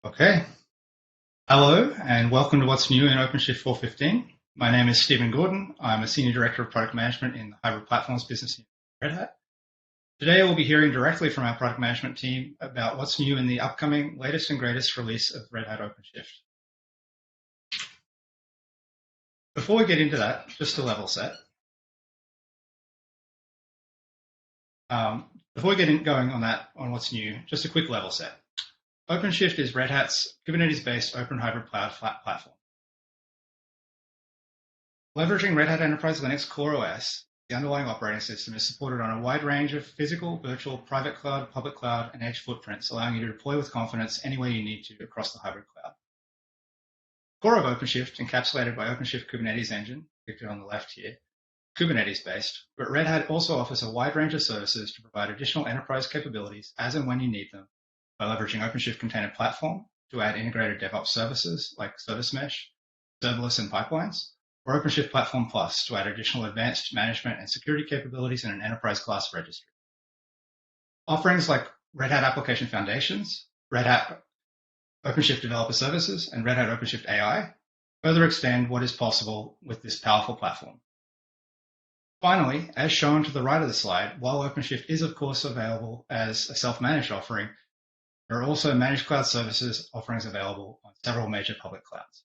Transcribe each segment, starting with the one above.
Okay. Hello and welcome to What's New in OpenShift 4.15. My name is Stephen Gordon. I'm a Senior Director of Product Management in the Hybrid Platforms business unit at Red Hat. Today we'll be hearing directly from our product management team about what's new in the upcoming latest and greatest release of Red Hat OpenShift. Before we get into that, just to level set. Before we get going on what's new, just a quick level set. OpenShift is Red Hat's Kubernetes-based open hybrid cloud platform. Leveraging Red Hat Enterprise Linux CoreOS, the underlying operating system is supported on a wide range of physical, virtual, private cloud, public cloud, and edge footprints, allowing you to deploy with confidence any way you need to across the hybrid cloud. Core of OpenShift, encapsulated by OpenShift Kubernetes engine, depicted on the left here, Kubernetes-based, but Red Hat also offers a wide range of services to provide additional enterprise capabilities as and when you need them, by leveraging OpenShift Container Platform to add integrated DevOps services like Service Mesh, Serverless, and Pipelines, or OpenShift Platform Plus to add additional advanced management and security capabilities in an enterprise-class registry. Offerings like Red Hat Application Foundations, Red Hat OpenShift Developer Services, and Red Hat OpenShift AI further extend what is possible with this powerful platform. Finally, as shown to the right of the slide, while OpenShift is of course available as a self-managed offering, there are also managed cloud services offerings available on several major public clouds.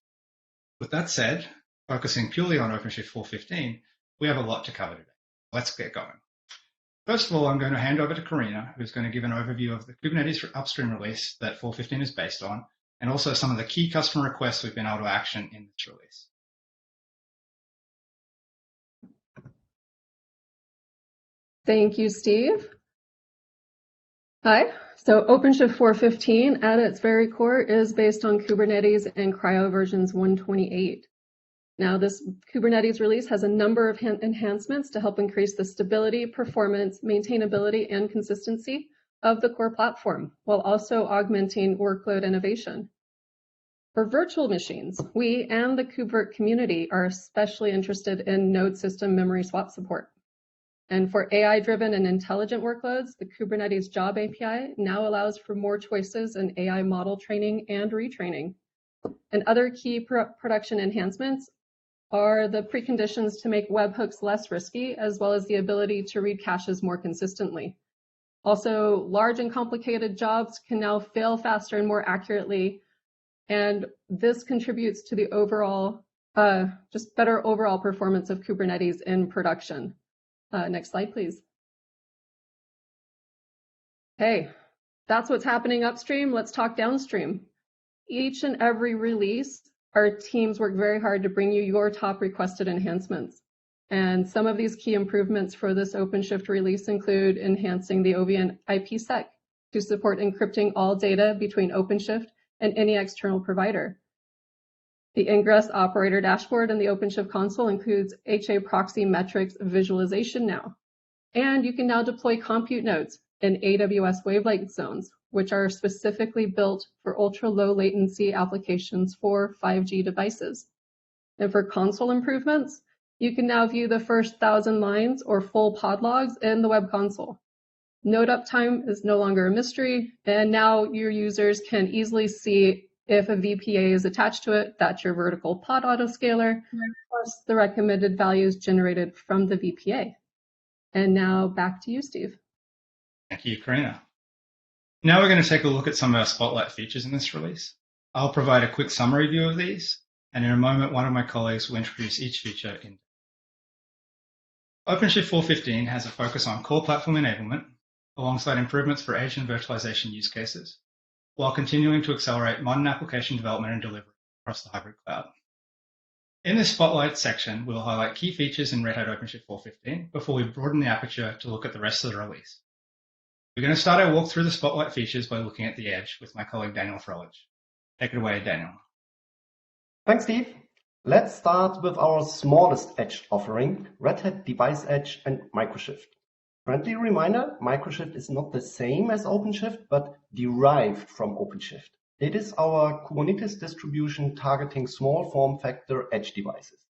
With that said, focusing purely on OpenShift 4.15, we have a lot to cover today. Let's get going. First of all, I'm going to hand over to Karina, who's going to give an overview of the Kubernetes upstream release that 4.15 is based on, and also some of the key customer requests we've been able to action in this release. Thank you, Steve. Hi. So OpenShift 4.15 at its very core is based on Kubernetes and Cryo versions 128. Now this Kubernetes release has a number of enhancements to help increase the stability, performance, maintainability, and consistency of the core platform, while also augmenting workload innovation. For virtual machines, we and the KubeVirt community are especially interested in node system memory swap support. And for AI-driven and intelligent workloads, the Kubernetes Job API now allows for more choices in AI model training and retraining. And other key production enhancements are the preconditions to make webhooks less risky, as well as the ability to read caches more consistently. Also, large and complicated jobs can now fail faster and more accurately, and this contributes to the overall, just better overall performance of Kubernetes in production. Next slide, please. Hey, that's what's happening upstream. Let's talk downstream. Each and every release, our teams work very hard to bring you your top requested enhancements. And some of these key improvements for this OpenShift release include enhancing the OVN IPsec to support encrypting all data between OpenShift and any external provider. The Ingress operator dashboard in the OpenShift console includes HA proxy metrics visualization now. And you can now deploy compute nodes in AWS wavelength zones, which are specifically built for ultra-low latency applications for 5G devices. And for console improvements, you can now view the first 1,000 lines or full pod logs in the web console. Node uptime is no longer a mystery, and now your users can easily see if a VPA is attached to it, that's your vertical pod autoscaler, plus the recommended values generated from the VPA. And now back to you, Steve. Thank you, Karina. Now we're going to take a look at some of our spotlight features in this release. I'll provide a quick summary view of these, and in a moment, one of my colleagues will introduce each feature in. OpenShift 4.15 has a focus on core platform enablement, alongside improvements for edge and virtualization use cases, while continuing to accelerate modern application development and delivery across the hybrid cloud. In this spotlight section, we'll highlight key features in Red Hat OpenShift 4.15 before we broaden the aperture to look at the rest of the release. We're going to start our walk through the spotlight features by looking at the edge with my colleague Daniel Froelich. Take it away, Daniel. Thanks, Steve. Let's start with our smallest edge offering, Red Hat Device Edge and MicroShift. Friendly reminder, MicroShift is not the same as OpenShift, but derived from OpenShift. It is our Kubernetes distribution targeting small form factor edge devices.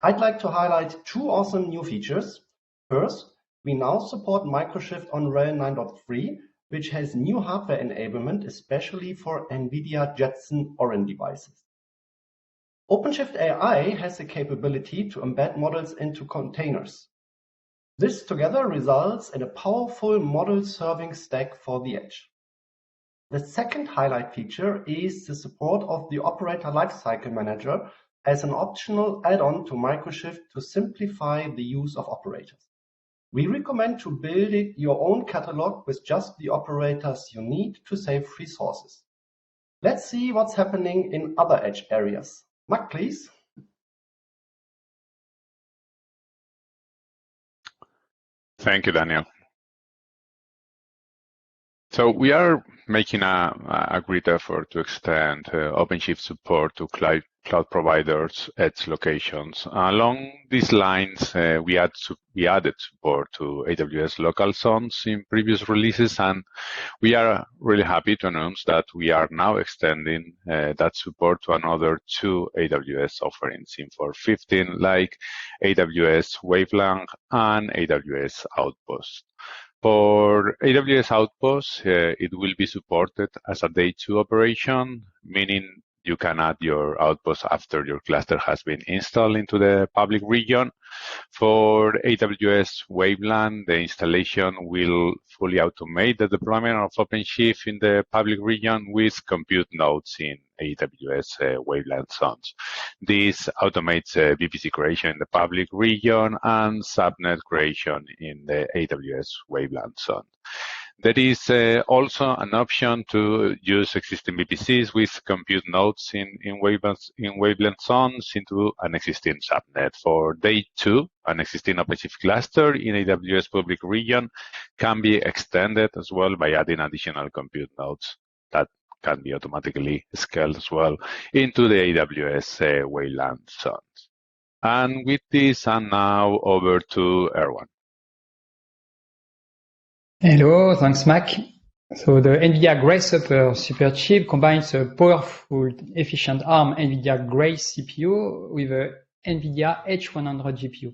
I'd like to highlight two awesome new features. First, we now support MicroShift on RHEL 9.3, which has new hardware enablement, especially for NVIDIA Jetson Orin devices. OpenShift AI has the capability to embed models into containers. This together results in a powerful model serving stack for the edge. The second highlight feature is the support of the Operator Lifecycle Manager as an optional add-on to MicroShift to simplify the use of operators. We recommend to build your own catalog with just the operators you need to save resources. Let's see what's happening in other edge areas. Mark, please. Thank you, Daniel. So we are making a great effort to extend OpenShift support to cloud providers' edge locations. Along these lines, we added support to AWS local zones in previous releases, and we are really happy to announce that we are now extending that support to another 2 AWS offerings in 4.15, like AWS Waveland and AWS Outpost. For AWS Outpost, it will be supported as a day 2 operation, meaning you can add your outpost after your cluster has been installed into the public region. For AWS Waveland, the installation will fully automate the deployment of OpenShift in the public region with compute nodes in AWS Waveland zones. This automates VPC creation in the public region and subnet creation in the AWS Waveland zone. There is also an option to use existing VPCs with compute nodes in waveland zones into an existing subnet. For day 2, an existing OpenShift cluster in AWS public region can be extended as well by adding additional compute nodes that can be automatically scaled as well into the AWS waveland zones. And with this, I'm now over to Erwan. Hello, thanks, Mac. So the NVIDIA Grace-Hopper superchip combines a powerful, efficient ARM NVIDIA Grace CPU with a NVIDIA H100 GPU.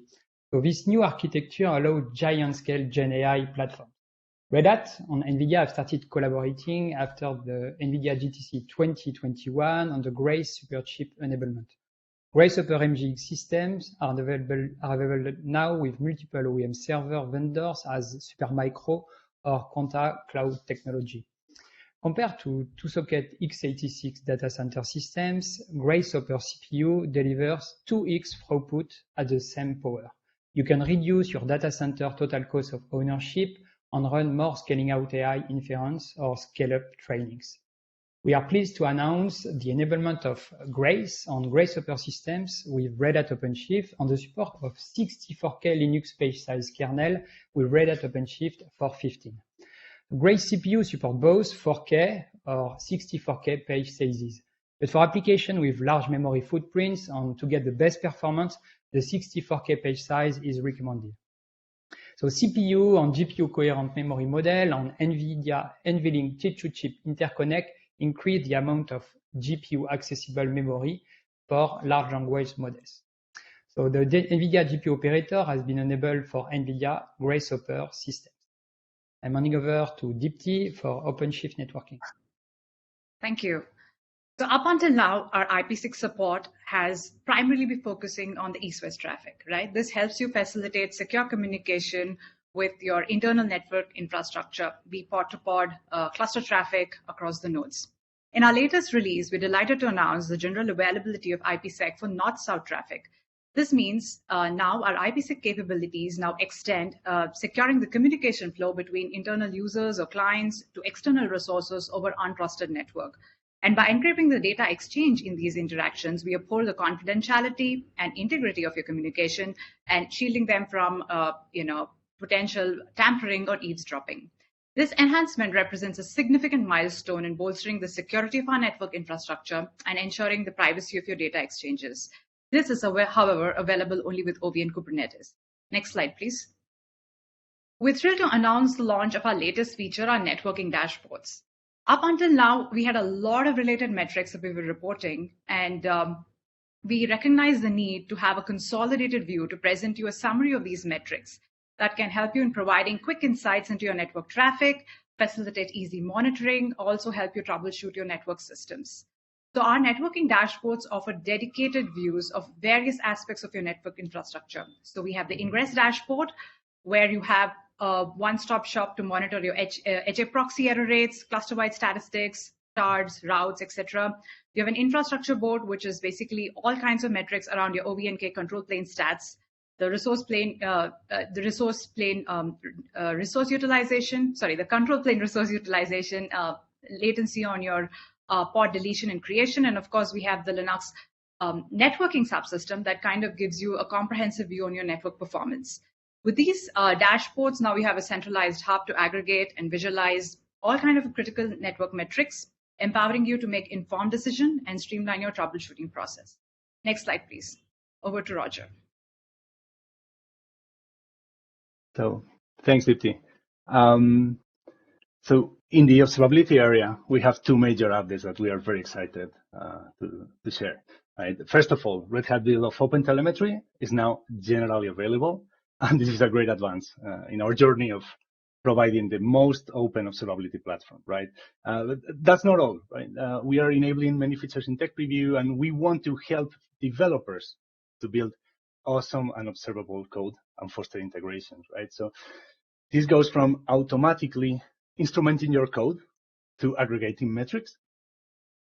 So this new architecture allows giant-scale Gen AI platforms. Red Hat and NVIDIA have started collaborating after the NVIDIA GTC 2021 on the Grace superchip enablement. Grace-Hopper MGX systems are available now with multiple OEM server vendors as Supermicro or Quanta Cloud Technology. Compared to 2-socket x86 data center systems, Grace-Hopper CPU delivers 2x throughput at the same power. You can reduce your data center total cost of ownership and run more scaling out AI inference or scale-up trainings. We are pleased to announce the enablement of Grace on Grace-Hopper systems with Red Hat OpenShift and the support of 64K Linux page size kernel with Red Hat OpenShift 4.15. Grace CPU support both 4K or 64K page sizes. But for application with large memory footprints and to get the best performance, the 64K page size is recommended. So CPU and GPU coherent memory model and NVIDIA NVLink chip-to-chip interconnect increase the amount of GPU accessible memory for large language models. So the NVIDIA GPU operator has been enabled for NVIDIA Grace-Hopper systems. I'm handing over to Deepti for OpenShift networking. Thank you. So up until now, our IP6 support has primarily been focusing on the east-west traffic, right? This helps you facilitate secure communication with your internal network infrastructure, be pod-to-pod cluster traffic across the nodes. In our latest release, we're delighted to announce the general availability of IPsec for north-south traffic. This means now our IPsec capabilities now extend securing the communication flow between internal users or clients to external resources over untrusted network. And by encrypting the data exchange in these interactions, we uphold the confidentiality and integrity of your communication and shielding them from, potential tampering or eavesdropping. This enhancement represents a significant milestone in bolstering the security of our network infrastructure and ensuring the privacy of your data exchanges. This is, however, available only with OV and Kubernetes. Next slide, please. We're thrilled to announce the launch of our latest feature, our networking dashboards. Up until now, we had a lot of related metrics that we were reporting, and we recognize the need to have a consolidated view to present you a summary of these metrics that can help you in providing quick insights into your network traffic facilitate easy monitoring, also help you troubleshoot your network systems. So our networking dashboards offer dedicated views of various aspects of your network infrastructure. So we have the Ingress dashboard, where you have a one-stop shop to monitor your HA proxy error rates, cluster-wide statistics, shards, routes, etc. You have an infrastructure board, which is basically all kinds of metrics around your OVNK control plane stats, the control plane resource utilization, latency on your pod deletion and creation. And of course, we have the Linux networking subsystem that kind of gives you a comprehensive view on your network performance. With these dashboards, now we have a centralized hub to aggregate and visualize all kinds of critical network metrics, empowering you to make informed decisions and streamline your troubleshooting process. Next slide, please. Over to Roger. So thanks, Deepti. So in the observability area, we have two major updates that we are very excited to share. Right? First of all, Red Hat Build of OpenTelemetry is now generally available, and this is a great advance in our journey of providing the most open observability platform. Right? That's not all. Right? We are enabling many features in tech preview, and we want to help developers to build awesome and observable code and foster integrations, right? So this goes from automatically instrumenting your code to aggregating metrics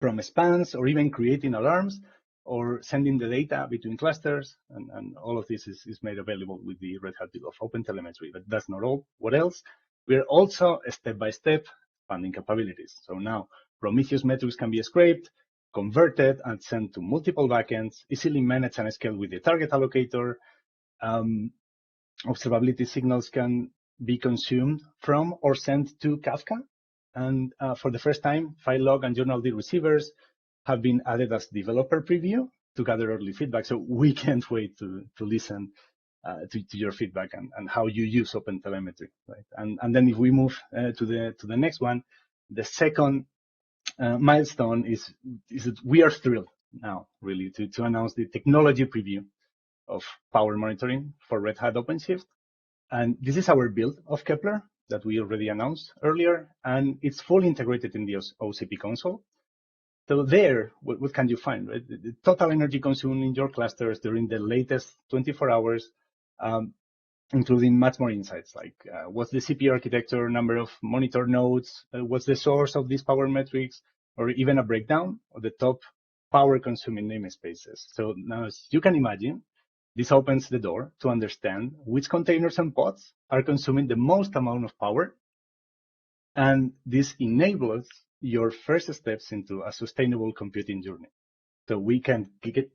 from spans, or even creating alarms, or sending the data between clusters. And all of this is made available with the Red Hat Build of OpenTelemetry. But that's not all. What else? We're also step-by-step expanding capabilities. So now Prometheus metrics can be scraped, converted, and sent to multiple backends, easily managed and scaled with the target allocator. Observability signals can be consumed from or sent to Kafka. And for the first time, file log and journal D receivers have been added as developer preview to gather early feedback. So we can't wait to listen to your feedback and how you use OpenTelemetry, right? And then if we move to the next one, the second milestone is that we are thrilled now really to announce the technology preview of power monitoring for Red Hat OpenShift. And this is our build of Kepler that we already announced earlier, and it's fully integrated in the OCP console. So there, what can you find? Right? The total energy consumed in your clusters during the latest 24 hours, including much more insights like what's the CPU architecture, number of monitor nodes, what's the source of these power metrics, or even a breakdown of the top power consuming namespaces. So now, as you can imagine, this opens the door to understand which containers and pods are consuming the most amount of power. And this enables your first steps into a sustainable computing journey. So we can't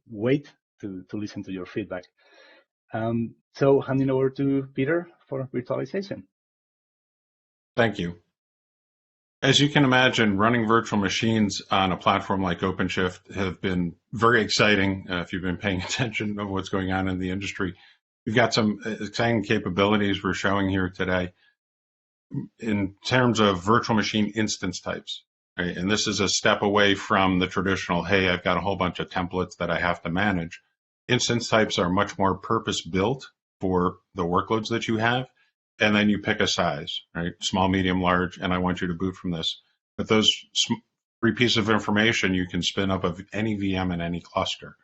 wait to listen to your feedback. So handing over to Peter for virtualization. Thank you. As you can imagine, running virtual machines on a platform like OpenShift have been very exciting if you've been paying attention to what's going on in the industry. We've got some exciting capabilities we're showing here today in terms of virtual machine instance types. Right? And this is a step away from the traditional, hey, I've got a whole bunch of templates that I have to manage. Instance types are much more purpose-built for the workloads that you have. And then you pick a size, right? Small, medium, large, and I want you to boot from this. But those 3 pieces of information you can spin up of any VM in any cluster.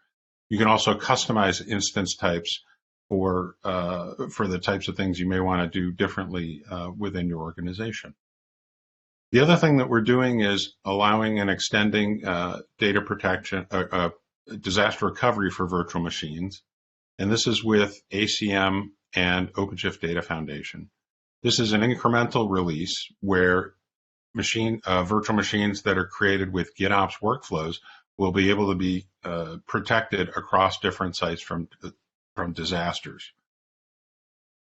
You can also customize instance types for the types of things you may want to do differently within your organization. The other thing that we're doing is allowing and extending data protection, disaster recovery for virtual machines. And this is with ACM and OpenShift Data Foundation. This is an incremental release where virtual machines that are created with GitOps workflows will be able to be protected across different sites from disasters.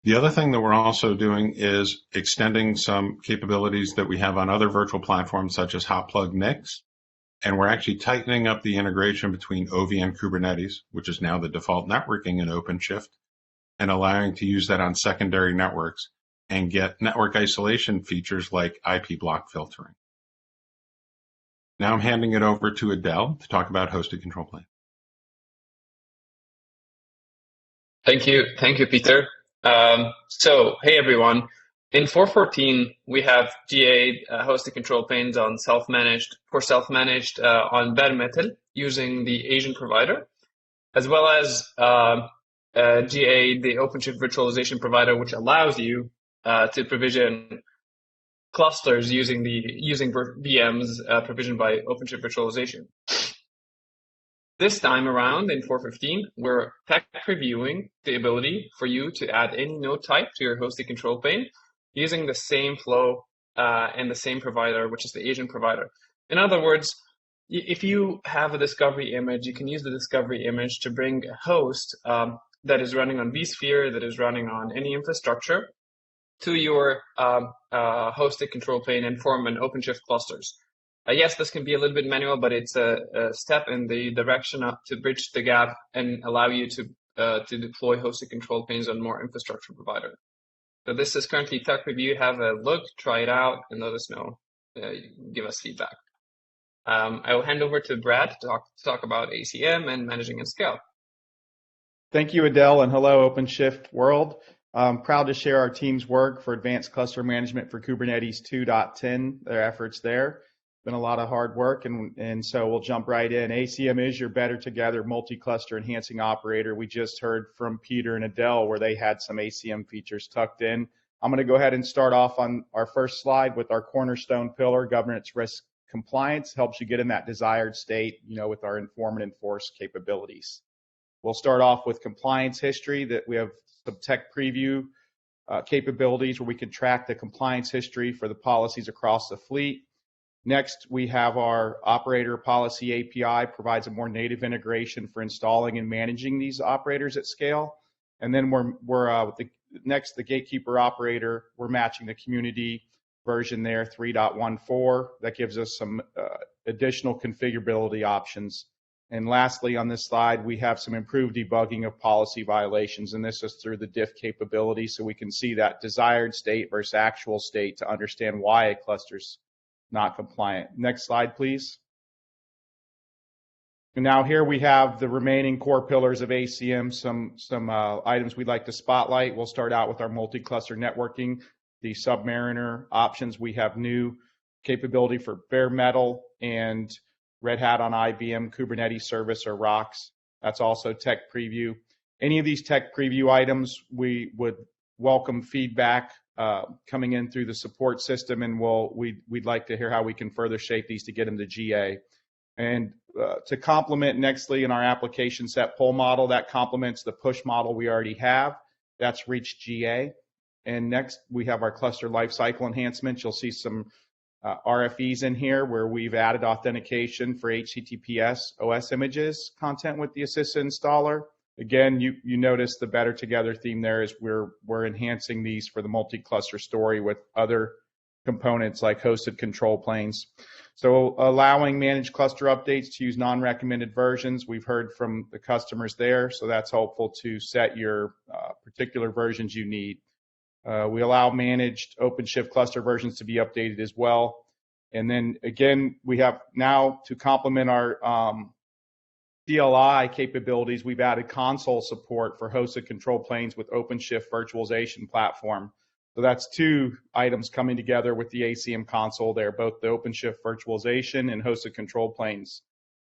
The other thing that we're also doing is extending some capabilities that we have on other virtual platforms such as Hotplug NICs. And we're actually tightening up the integration between OV and Kubernetes, which is now the default networking in OpenShift, and allowing to use that on secondary networks and get network isolation features like IP block filtering. Now I'm handing it over to Adele to talk about hosted control plane. Thank you, Peter. So, hey everyone. In 4.14, we have GA hosted control planes on self-managed on bare metal using the Asian provider, as well as GA, the OpenShift virtualization provider, which allows you to provision clusters using VMs provisioned by OpenShift virtualization. This time around in 4.15, we're tech previewing the ability for you to add any node type to your hosted control plane using the same flow and the same provider, which is the Asian provider. In other words, if you have a discovery image, you can use the discovery image to bring a host that is running on vSphere, that is running on any infrastructure, to your hosted control plane and form an OpenShift clusters. Yes, this can be a little bit manual, but it's a step in the direction to bridge the gap and allow you to deploy hosted control planes on more infrastructure provider. So this is currently tech review. Have a look, try it out, and let us know. Give us feedback. I will hand over to Brad to talk about ACM and managing and scale. Thank you, Adele, and hello, OpenShift world. I'm proud to share our team's work for advanced cluster management for Kubernetes 2.10, their efforts there. Been a lot of hard work, and so we'll jump right in. ACM is your better together multi-cluster enhancing operator. We just heard from Peter and Adele where they had some ACM features tucked in. I'm going to go ahead and start off on our first slide with our cornerstone pillar, governance, risk, compliance. Helps you get in that desired state, with our inform and enforce capabilities. We'll start off with compliance history, that we have some tech preview capabilities where we can track the compliance history for the policies across the fleet. Next, we have our operator policy API, provides a more native integration for installing and managing these operators at scale. And then the gatekeeper operator, we're matching the community version there, 3.14. That gives us some additional configurability options. And lastly, on this slide, we have some improved debugging of policy violations, and this is through the diff capability, so we can see that desired state versus actual state to understand why a cluster's not compliant. Next slide, please. And now here we have the remaining core pillars of ACM, some items we'd like to spotlight. We'll start out with our multi-cluster networking, the Submariner options. We have new capability for bare metal and Red Hat on IBM Kubernetes service or ROCs. That's also tech preview. Any of these tech preview items, we would welcome feedback coming in through the support system, and we'd like to hear how we can further shape these to get them to GA. And to complement nextly in our application set pull model, that complements the push model we already have. That's reached GA. And next, we have our cluster lifecycle enhancements. You'll see some RFEs in here where we've added authentication for HTTPS OS images content with the assisted installer. Again, you notice the better together theme there is we're enhancing these for the multi-cluster story with other components like hosted control planes. So allowing managed cluster updates to use non-recommended versions. We've heard from the customers there, so that's helpful to set your particular versions you need. We allow managed OpenShift cluster versions to be updated as well. And then again, we have now to complement our CLI capabilities, we've added console support for hosted control planes with OpenShift Virtualization platform. So that's two items coming together with the ACM console there, both the OpenShift Virtualization and hosted control planes.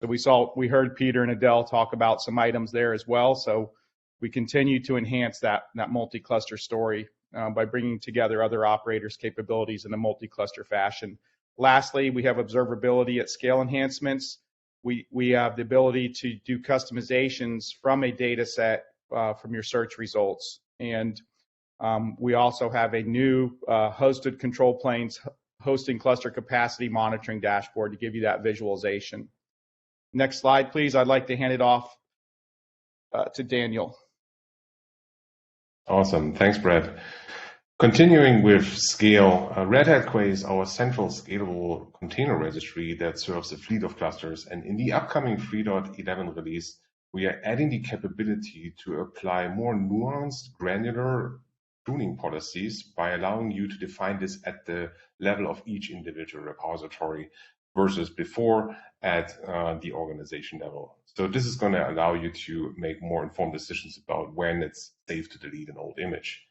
So we heard Peter and Adele talk about some items there as well. So we continue to enhance that multi-cluster story by bringing together other operators' capabilities in a multi-cluster fashion. Lastly, we have observability at scale enhancements. We have the ability to do customizations from a data set from your search results. And we also have a new hosted control planes hosting cluster capacity monitoring dashboard to give you that visualization. Next slide, please. I'd like to hand it off to Daniel. Awesome. Thanks, Brad. Continuing with scale, Red Hat Quay is our central scalable container registry that serves a fleet of clusters. And in the upcoming 3.11 release, we are adding the capability to apply more nuanced, granular tuning policies by allowing you to define this at the level of each individual repository versus before at the organization level. So this is going to allow you to make more informed decisions about when it's safe to delete an old image.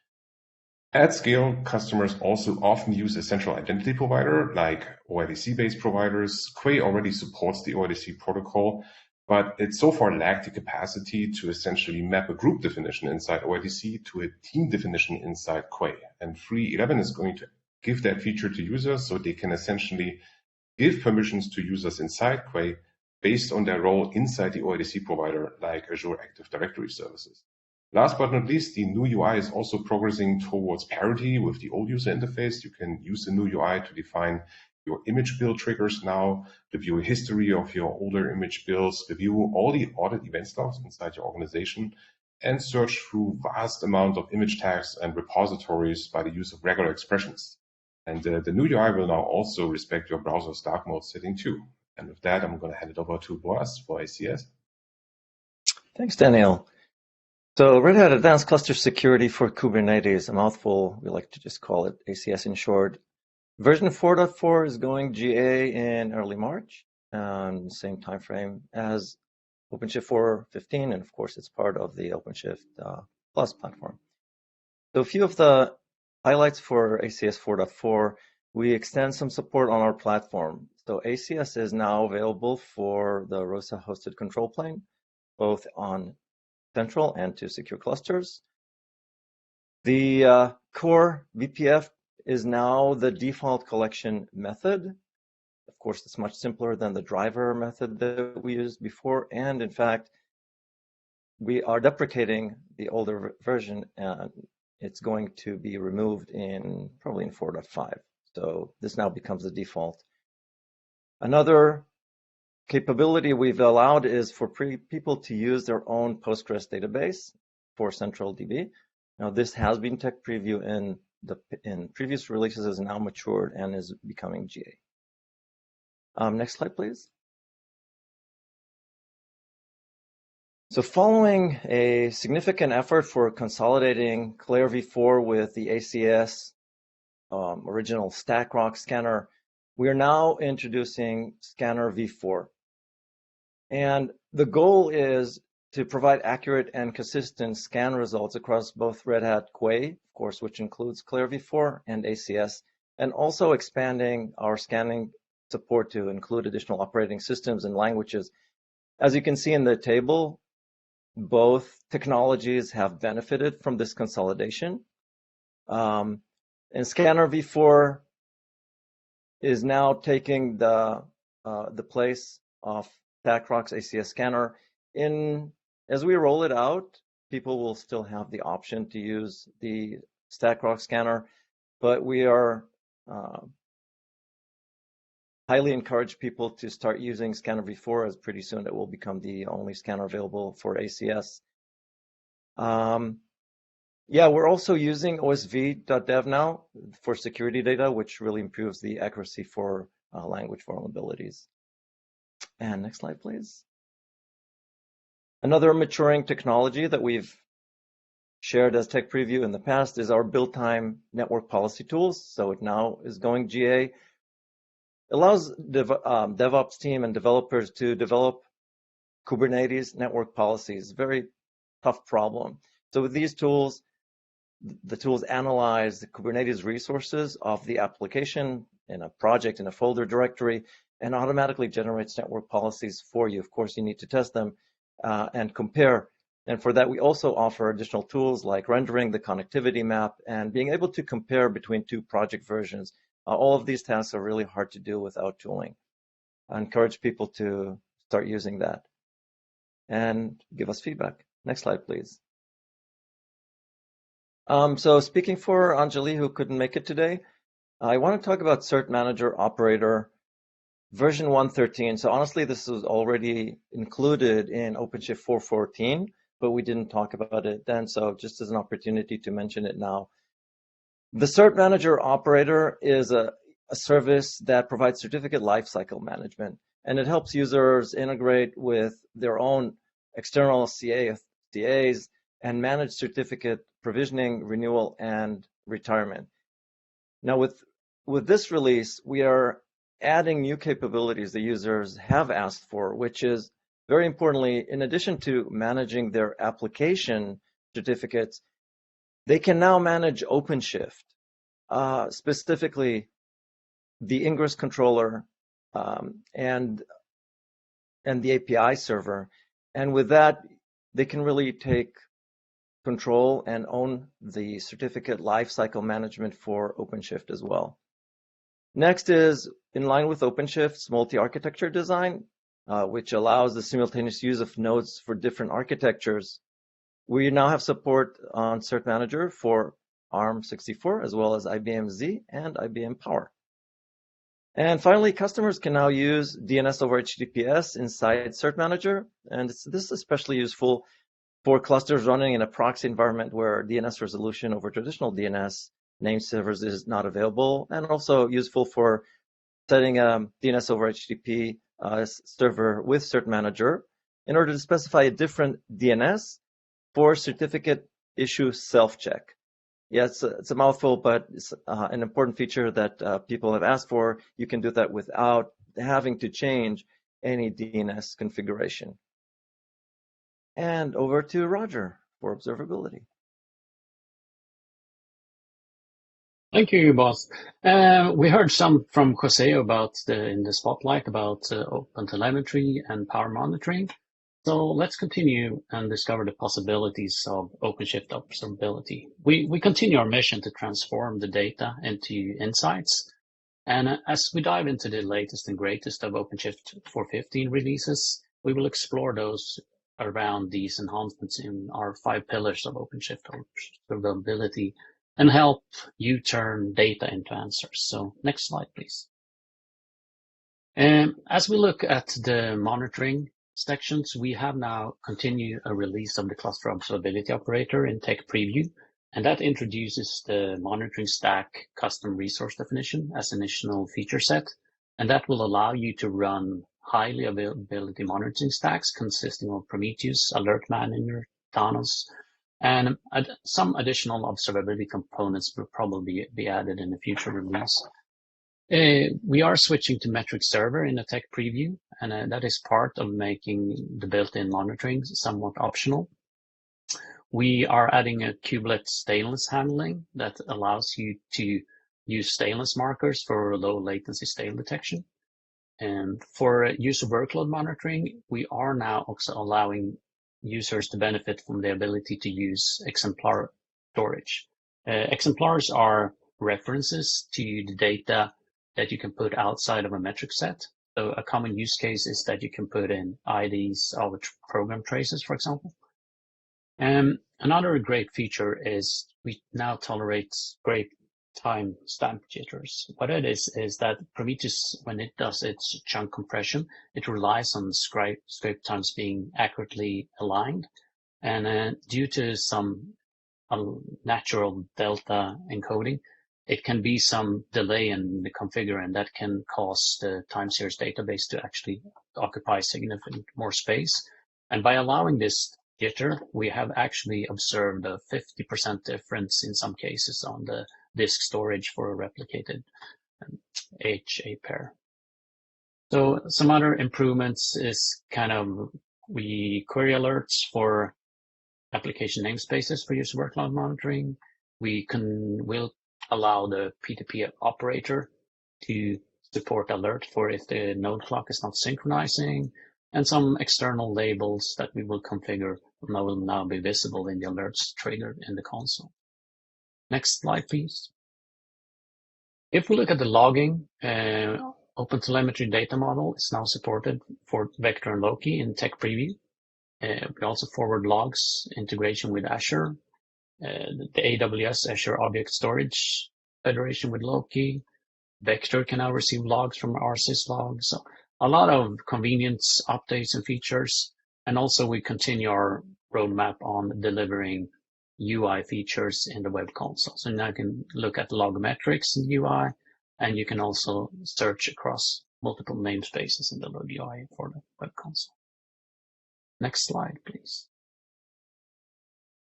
At scale, customers also often use a central identity provider like OIDC-based providers. Quay already supports the OIDC protocol, but it so far lacked the capacity to essentially map a group definition inside OIDC to a team definition inside Quay. And 3.11 is going to give that feature to users so they can essentially give permissions to users inside Quay based on their role inside the OIDC provider like Azure Active Directory services. Last but not least, the new UI is also progressing towards parity with the old user interface. You can use the new UI to define your image build triggers now, review a history of your older image builds, review all the audit event logs inside your organization, and search through vast amounts of image tags and repositories by the use of regular expressions. And the new UI will now also respect your browser's dark mode setting too. And with that, I'm going to hand it over to Boaz for ACS. Thanks, Daniel. So Red Hat Advanced Cluster Security for Kubernetes, a mouthful, we like to just call it ACS in short. Version 4.4 is going GA in early March, same time frame as OpenShift 4.15, and of course it's part of the OpenShift Plus platform. So a few of the highlights for ACS 4.4, we extend some support on our platform. So ACS is now available for the ROSA hosted control plane, both on central and to secure clusters. The core VPF is now the default collection method. Of course, it's much simpler than the driver method that we used before. And in fact, we are deprecating the older version, and it's going to be removed probably in 4.5. So this now becomes the default. Another capability we've allowed is for people to use their own Postgres database for central DB. Now this has been tech preview in previous releases, is now matured and is becoming GA. Next slide, please. So following a significant effort for consolidating Claire v4 with the ACS original StackRock scanner, we are now introducing Scanner v4. And the goal is to provide accurate and consistent scan results across both Red Hat Quay, of course, which includes Claire v4 and ACS, and also expanding our scanning support to include additional operating systems and languages. As you can see in the table, both technologies have benefited from this consolidation. And Scanner v4 is now taking the place of StackRock's ACS scanner. As we roll it out, people will still have the option to use the StackRock scanner, but we are highly encourage people to start using Scanner v4, as pretty soon it will become the only scanner available for ACS. Yeah, we're also using osv.dev now for security data, which really improves the accuracy for language vulnerabilities. And next slide, please. Another maturing technology that we've shared as tech preview in the past is our build-time network policy tools. So it now is going GA. It allows DevOps team and developers to develop Kubernetes network policies. Very tough problem. So with these tools, the tools analyze the Kubernetes resources of the application in a project, in a folder directory, and automatically generates network policies for you. Of course, you need to test them and compare. And for that, we also offer additional tools like rendering the connectivity map and being able to compare between two project versions. All of these tasks are really hard to do without tooling. I encourage people to start using that and give us feedback. Next slide, please. So speaking for Anjali, who couldn't make it today, I want to talk about Cert Manager Operator version 1.13. So honestly, this was already included in OpenShift 4.14, but we didn't talk about it then. So just as an opportunity to mention it now. The Cert Manager Operator is a service that provides certificate lifecycle management, and it helps users integrate with their own external CAs and manage certificate provisioning, renewal, and retirement. Now, with this release, we are adding new capabilities the users have asked for, which is very importantly, in addition to managing their application certificates, they can now manage OpenShift, specifically the ingress controller and the API server. And with that, they can really take control and own the certificate lifecycle management for OpenShift as well. Next is in line with OpenShift's multi-architecture design, which allows the simultaneous use of nodes for different architectures. We now have support on Cert Manager for ARM64 as well as IBM Z and IBM Power. And finally, customers can now use DNS over HTTPS inside Cert Manager, and this is especially useful for clusters running in a proxy environment where DNS resolution over traditional DNS name servers is not available, and also useful for setting a DNS over HTTP server with Cert Manager in order to specify a different DNS for certificate issue self-check. Yeah, it's a mouthful, but it's an important feature that people have asked for. You can do that without having to change any DNS configuration. And over to Roger for observability. Thank you, boss. We heard some from Jose about in the spotlight about OpenTelemetry and power monitoring. So let's continue and discover the possibilities of OpenShift observability. We continue our mission to transform the data into insights. And as we dive into the latest and greatest of OpenShift 4.15 releases, we will explore those around these enhancements in our 5 pillars of OpenShift observability and help you turn data into answers. So next slide, please. As we look at the monitoring sections, we have now continued a release of the cluster observability operator in tech preview, and that introduces the monitoring stack custom resource definition as an initial feature set, and that will allow you to run highly availability monitoring stacks consisting of Prometheus, Alert Manager, Thanos, and some additional observability components will probably be added in a future release. We are switching to metric server in a tech preview, and that is part of making the built-in monitoring somewhat optional. We are adding a kubelet staleness handling that allows you to use staleness markers for low latency stale detection. And for user workload monitoring, we are now also allowing users to benefit from the ability to use exemplar storage. Exemplars are references to the data that you can put outside of a metric set. So a common use case is that you can put in IDs of program traces, for example. Another great feature is we now tolerate scrape time stamp jitters. What it is that Prometheus, when it does its chunk compression, it relies on scrape times being accurately aligned. And due to some natural delta encoding, it can be some delay in the configure, and that can cause the time series database to actually occupy significant more space. And by allowing this jitter, we have actually observed a 50% difference in some cases on the disk storage for a replicated HA pair. So some other improvements is we query alerts for application namespaces for user workload monitoring. Will allow the P2P operator to support alert for if the node clock is not synchronizing, and some external labels that we will configure will now be visible in the alerts triggered in the console. Next slide, please. If we look at the logging, OpenTelemetry data model is now supported for Vector and Loki in tech preview. We also forward logs integration with Azure, the AWS Azure Object Storage Federation with Loki. Vector can now receive logs from RSys logs. So a lot of convenience updates and features. And also we continue our roadmap on delivering UI features in the web console. So now you can look at log metrics in the UI, and you can also search across multiple namespaces in the log UI for the web console. Next slide, please.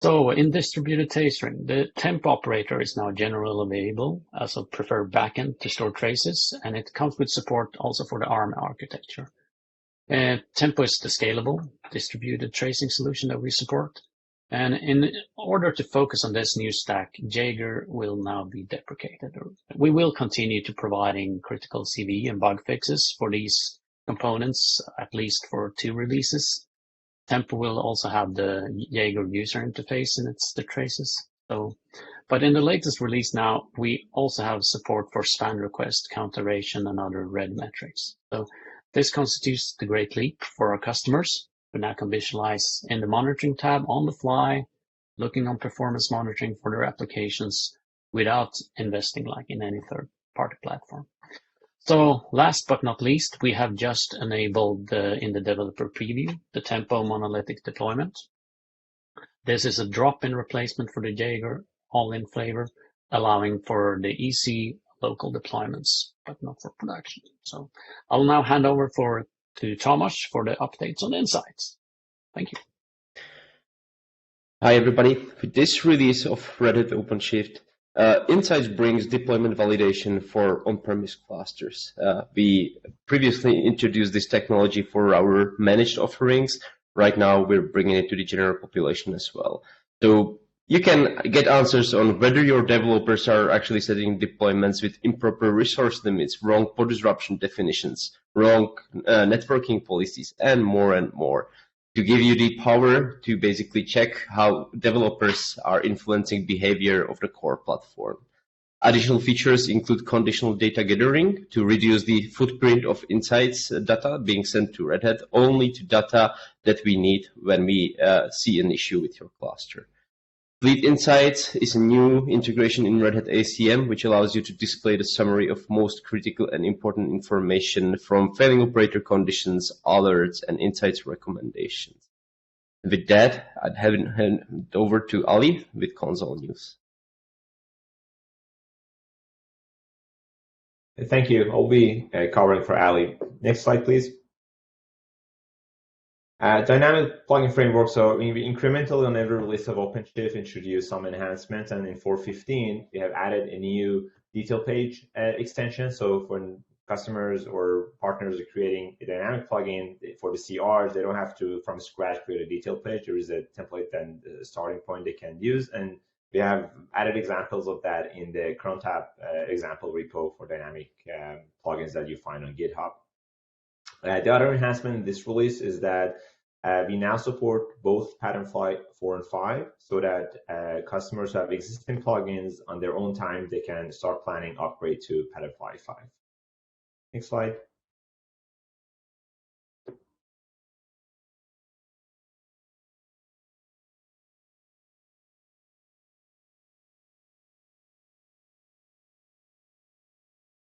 So in distributed tracing, the temp operator is now generally available as a preferred backend to store traces, and it comes with support also for the ARM architecture. Tempo is the scalable distributed tracing solution that we support. And in order to focus on this new stack, Jaeger will now be deprecated. We will continue to providing critical CV and bug fixes for these components, at least for 2 releases. Tempo will also have the Jaeger user interface in its traces. But in the latest release now, we also have support for span request, counteration, and other red metrics. So this constitutes the great leap for our customers, who now can visualize in the monitoring tab on the fly, looking on performance monitoring for their applications without investing like in any third-party platform. So last but not least, we have just enabled in the developer preview, the Tempo monolithic deployment. This is a drop-in replacement for the Jaeger all-in flavor, allowing for the easy local deployments, but not for production. So I'll now hand over to Thomas for the updates on insights. Thank you. Hi, everybody. With this release of Red Hat OpenShift, Insights brings deployment validation for on-premise clusters. We previously introduced this technology for our managed offerings. Right now, we're bringing it to the general population as well. So you can get answers on whether your developers are actually setting deployments with improper resource limits, wrong pod disruption definitions, wrong networking policies, and more and more, to give you the power to basically check how developers are influencing behavior of the core platform. Additional features include conditional data gathering to reduce the footprint of Insights data being sent to Red Hat only to data that we need when we see an issue with your cluster. Fleet Insights is a new integration in Red Hat ACM, which allows you to display the summary of most critical and important information from failing operator conditions, alerts, and Insights recommendations. With that, I'd hand over to Ali with console news. Thank you. I'll be covering for Ali. Next slide, please. Dynamic plugin framework. So we incrementally on every release of OpenShift introduce some enhancements, and in 4.15 we have added a new detail page extension. So for customers or partners are creating a dynamic plugin for the CRs, they don't have to from scratch create a detail page. There is a template and a starting point they can use, and we have added examples of that in the cron tab example repo for dynamic plugins that you find on GitHub. The other enhancement in this release is that we now support both Pattern Fly 4 and 5, so that customers who have existing plugins on their own time, they can start planning upgrade to Pattern Fly 5. Next slide.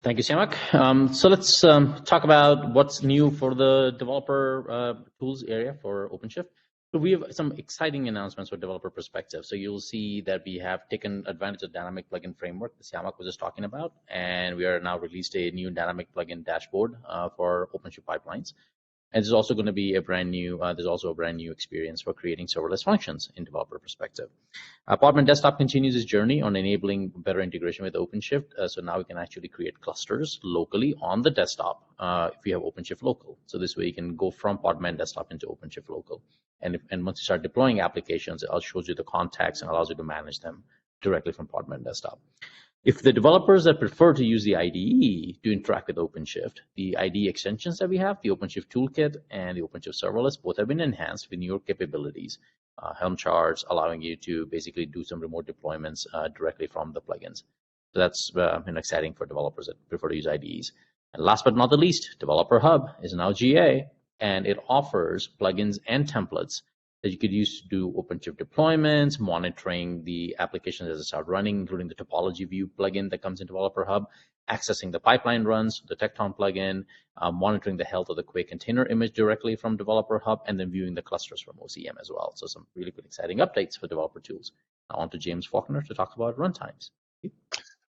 Thank you, Siamak. So let's talk about what's new for the developer tools area for OpenShift. So we have some exciting announcements for developer perspective. So you'll see that we have taken advantage of dynamic plugin framework that Siamak was just talking about, and we are now released a new dynamic plugin dashboard for OpenShift pipelines. And there's also going to be a brand new, experience for creating serverless functions in developer perspective. Podman Desktop continues its journey on enabling better integration with OpenShift. So now we can actually create clusters locally on the desktop if we have OpenShift Local. So this way you can go from Podman Desktop into OpenShift Local. And once you start deploying applications, it shows you the context and allows you to manage them directly from Podman Desktop. If the developers that prefer to use the IDE to interact with OpenShift, the IDE extensions that we have, the OpenShift Toolkit and the OpenShift Serverless, both have been enhanced with newer capabilities. Helm charts allowing you to basically do some remote deployments directly from the plugins. So that's exciting for developers that prefer to use IDEs. And last but not the least, Developer Hub is now GA, and it offers plugins and templates that you could use to do OpenShift deployments, monitoring the applications as they start running, including the topology view plugin that comes in Developer Hub, accessing the pipeline runs, the Tecton plugin, monitoring the health of the Quay container image directly from Developer Hub, and then viewing the clusters from OCM as well. So some really good, exciting updates for developer tools. Now on to James Faulkner to talk about runtimes.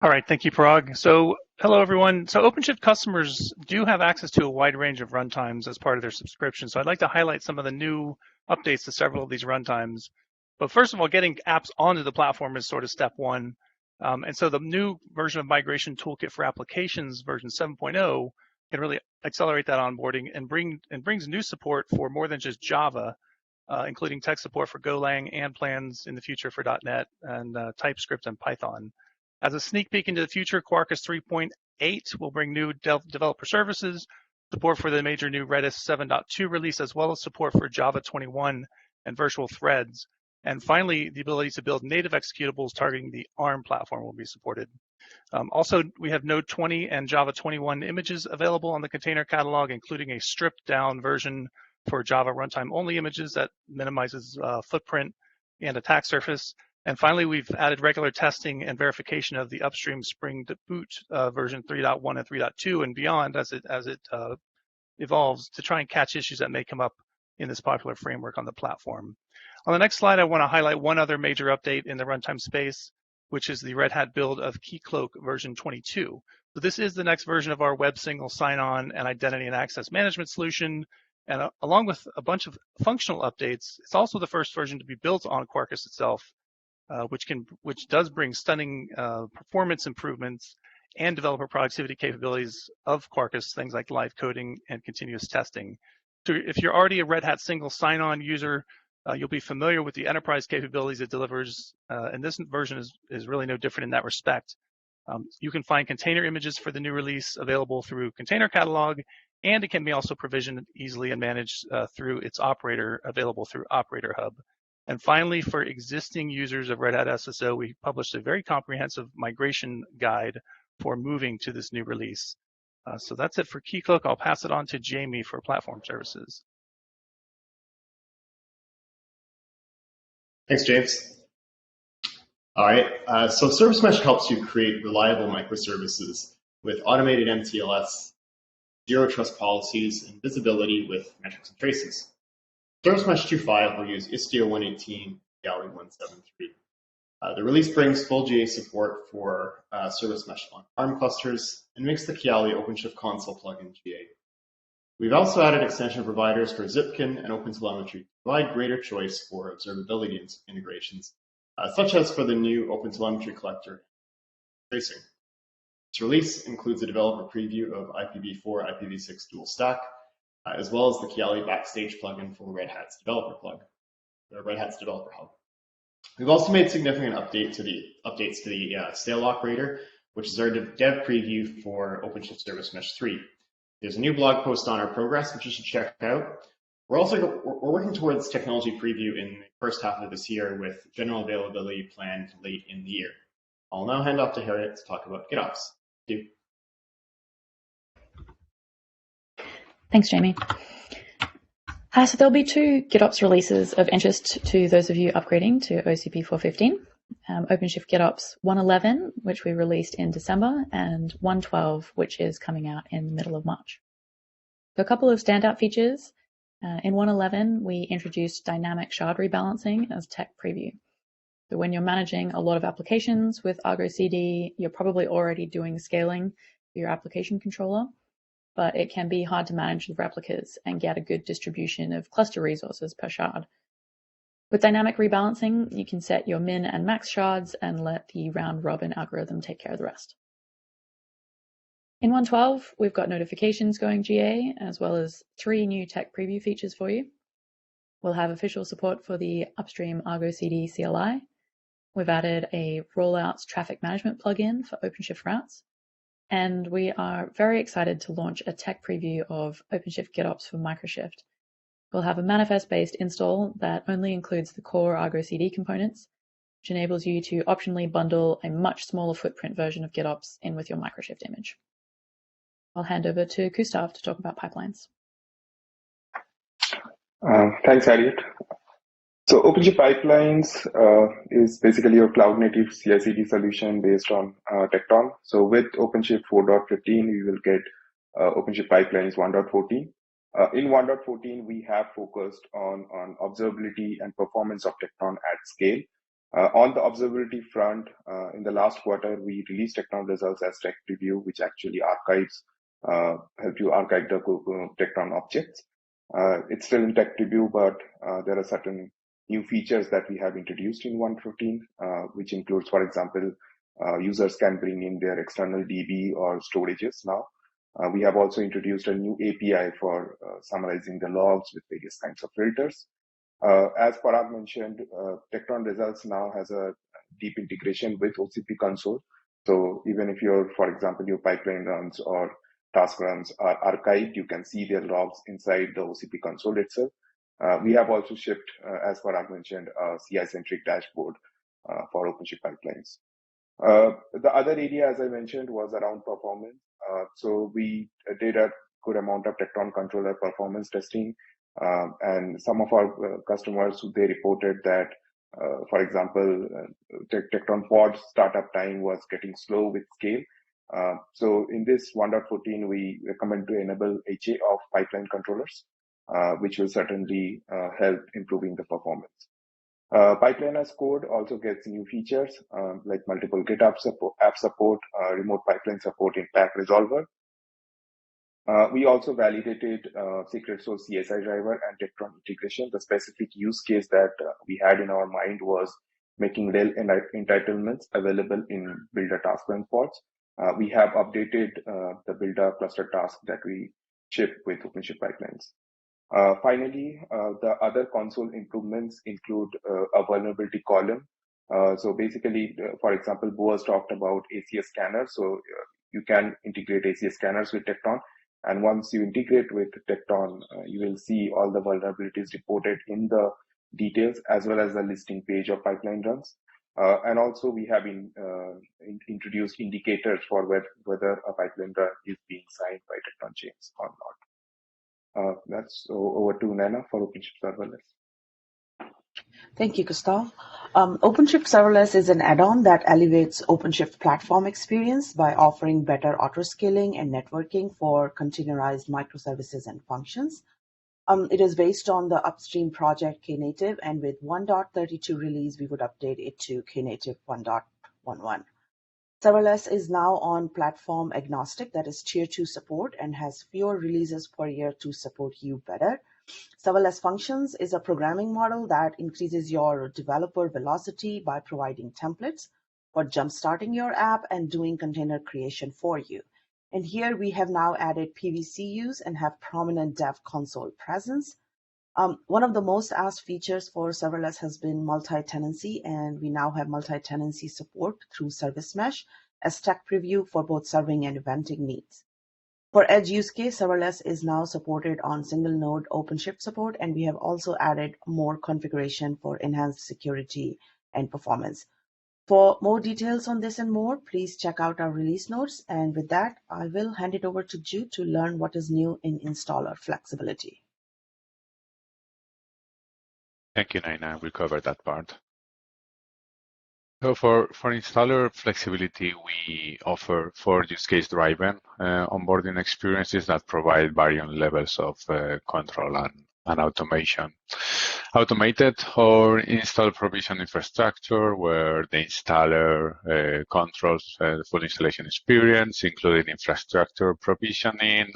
All right, thank you, Parag. So hello, everyone. So OpenShift customers do have access to a wide range of runtimes as part of their subscription. So I'd like to highlight some of the new updates to several of these runtimes. But first of all, getting apps onto the platform is sort of step one. And so the new version of Migration Toolkit for Applications, version 7.0, can really accelerate that onboarding and brings new support for more than just Java. including tech support for Golang and plans in the future for .NET and TypeScript and Python. As a sneak peek into the future, Quarkus 3.8 will bring new developer services, support for the major new Redis 7.2 release, as well as support for Java 21 and virtual threads. And finally, the ability to build native executables targeting the ARM platform will be supported. Also, we have Node 20 and Java 21 images available on the container catalog, including a stripped down version for Java runtime only images that minimizes footprint and attack surface. And finally, we've added regular testing and verification of the upstream Spring Boot version 3.1 and 3.2 and beyond as it evolves to try and catch issues that may come up in this popular framework on the platform. On the next slide, I want to highlight one other major update in the runtime space, which is the Red Hat build of Keycloak version 22. So this is the next version of our web single sign-on and identity and access management solution. And along with a bunch of functional updates, it's also the first version to be built on Quarkus itself, which does bring stunning performance improvements and developer productivity capabilities of Quarkus, things like live coding and continuous testing. So if you're already a Red Hat single sign-on user, you'll be familiar with the enterprise capabilities it delivers, and this version is really no different in that respect. You can find container images for the new release available through Container Catalog, and it can be also provisioned easily and managed through its operator available through Operator Hub. And finally, for existing users of Red Hat SSO, we published a very comprehensive migration guide for moving to this new release. So that's it for Keycloak. I'll pass it on to Jamie for platform services. Thanks, James. All right, so Service Mesh helps you create reliable microservices with automated MTLS, zero trust policies, and visibility with metrics and traces. Service Mesh 2.5 will use Istio 118, Galley 173. The release brings full GA support for Service Mesh on ARM clusters and makes the Kiali OpenShift Console plugin GA. We've also added extension providers for Zipkin and OpenTelemetry to provide greater choice for observability integrations, such as for the new OpenTelemetry collector tracing. This release includes a developer preview of IPv4, IPv6 dual stack, as well as the Kiali Backstage plugin for Red Hat's developer hub. We've also made significant updates to the stale operator, which is our dev preview for OpenShift Service Mesh 3. There's a new blog post on our progress, which you should check out. We're working towards technology preview in the first half of this year with general availability planned late in the year. I'll now hand off to Harriet to talk about GitOps. Thank you. Thanks, Jamie. So there'll be two GitOps releases of interest to those of you upgrading to OCP 4.15. OpenShift GitOps 1.11, which we released in December, and 1.12, which is coming out in the middle of March. So a couple of standout features. In 1.11, we introduced dynamic shard rebalancing as tech preview. So when you're managing a lot of applications with Argo CD, you're probably already doing scaling for your application controller, but it can be hard to manage the replicas and get a good distribution of cluster resources per shard. With dynamic rebalancing, you can set your min and max shards and let the round robin algorithm take care of the rest. In 1.12, we've got notifications going GA, as well as 3 new tech preview features for you. We'll have official support for the upstream Argo CD CLI. We've added a rollouts traffic management plugin for OpenShift routes. And we are very excited to launch a tech preview of OpenShift GitOps for MicroShift. We'll have a manifest-based install that only includes the core Argo CD components, which enables you to optionally bundle a much smaller footprint version of GitOps in with your MicroShift image. I'll hand over to Gustav to talk about pipelines. Thanks, Harriet. So OpenShift Pipelines is basically your cloud-native CI/CD solution based on Tekton. So with OpenShift 4.15, we will get OpenShift Pipelines 1.14. In 1.14, we have focused on observability and performance of Tekton at scale. On the observability front, in the last quarter, we released Tekton results as tech preview, which actually help you archive the Tekton objects. It's still in tech preview, but there are certain new features that we have introduced in 1.15, which includes, for example, users can bring in their external DB or storages now. We have also introduced a new API for summarizing the logs with various kinds of filters. As Parag mentioned, Tecton Results now has a deep integration with OCP Console. So even if for example, your pipeline runs or task runs are archived, you can see their logs inside the OCP Console itself. We have also shipped, as Parag mentioned, a CI-centric dashboard for OpenShift pipelines. The other area, as I mentioned, was around performance. So we did a good amount of Tecton controller performance testing. And some of our customers, they reported that, for example, Tecton pod startup time was getting slow with scale. So in this 1.14, we recommend to enable HA of pipeline controllers, which will certainly help improving the performance. Pipeline as code also gets new features like multiple GitOps support, app support, remote pipeline support in Pack Resolver. We also validated secret source CSI driver and Tecton integration. The specific use case that we had in our mind was making rel entitlements available in builder task run pods. We have updated the builder cluster task that we ship with OpenShift pipelines. Finally, the other console improvements include a vulnerability column. So basically, for example, Boaz talked about ACS scanners. So you can integrate ACS scanners with Tecton. And once you integrate with Tecton, you will see all the vulnerabilities reported in the details as well as the listing page of pipeline runs. And also we have introduced indicators for whether a pipeline run is being signed by Tecton chains or not. That's over to Nana for OpenShift Serverless. Thank you, Gustav. OpenShift Serverless is an add-on that elevates OpenShift platform experience by offering better auto-scaling and networking for containerized microservices and functions. It is based on the upstream project Knative, and with 1.32 release, we would update it to Knative 1.11. Serverless is now on platform agnostic, that is tier 2 support, and has fewer releases per year to support you better. Serverless functions is a programming model that increases your developer velocity by providing templates for jumpstarting your app and doing container creation for you. And here we have now added PVC and have prominent dev console presence. One of the most asked features for serverless has been multi-tenancy, and we now have multi-tenancy support through Service Mesh as tech preview for both serving and eventing needs. For edge use case, serverless is now supported on single node OpenShift support, and we have also added more configuration for enhanced security and performance. For more details on this and more, please check out our release notes. And with that, I will hand it over to Jude to learn what is new in installer flexibility. Thank you, Naina. We'll cover that part. So for installer flexibility, we offer 4 use case driven onboarding experiences that provide varying levels of control and automation. Automated or install provision infrastructure, where the installer controls the full installation experience, including infrastructure provisioning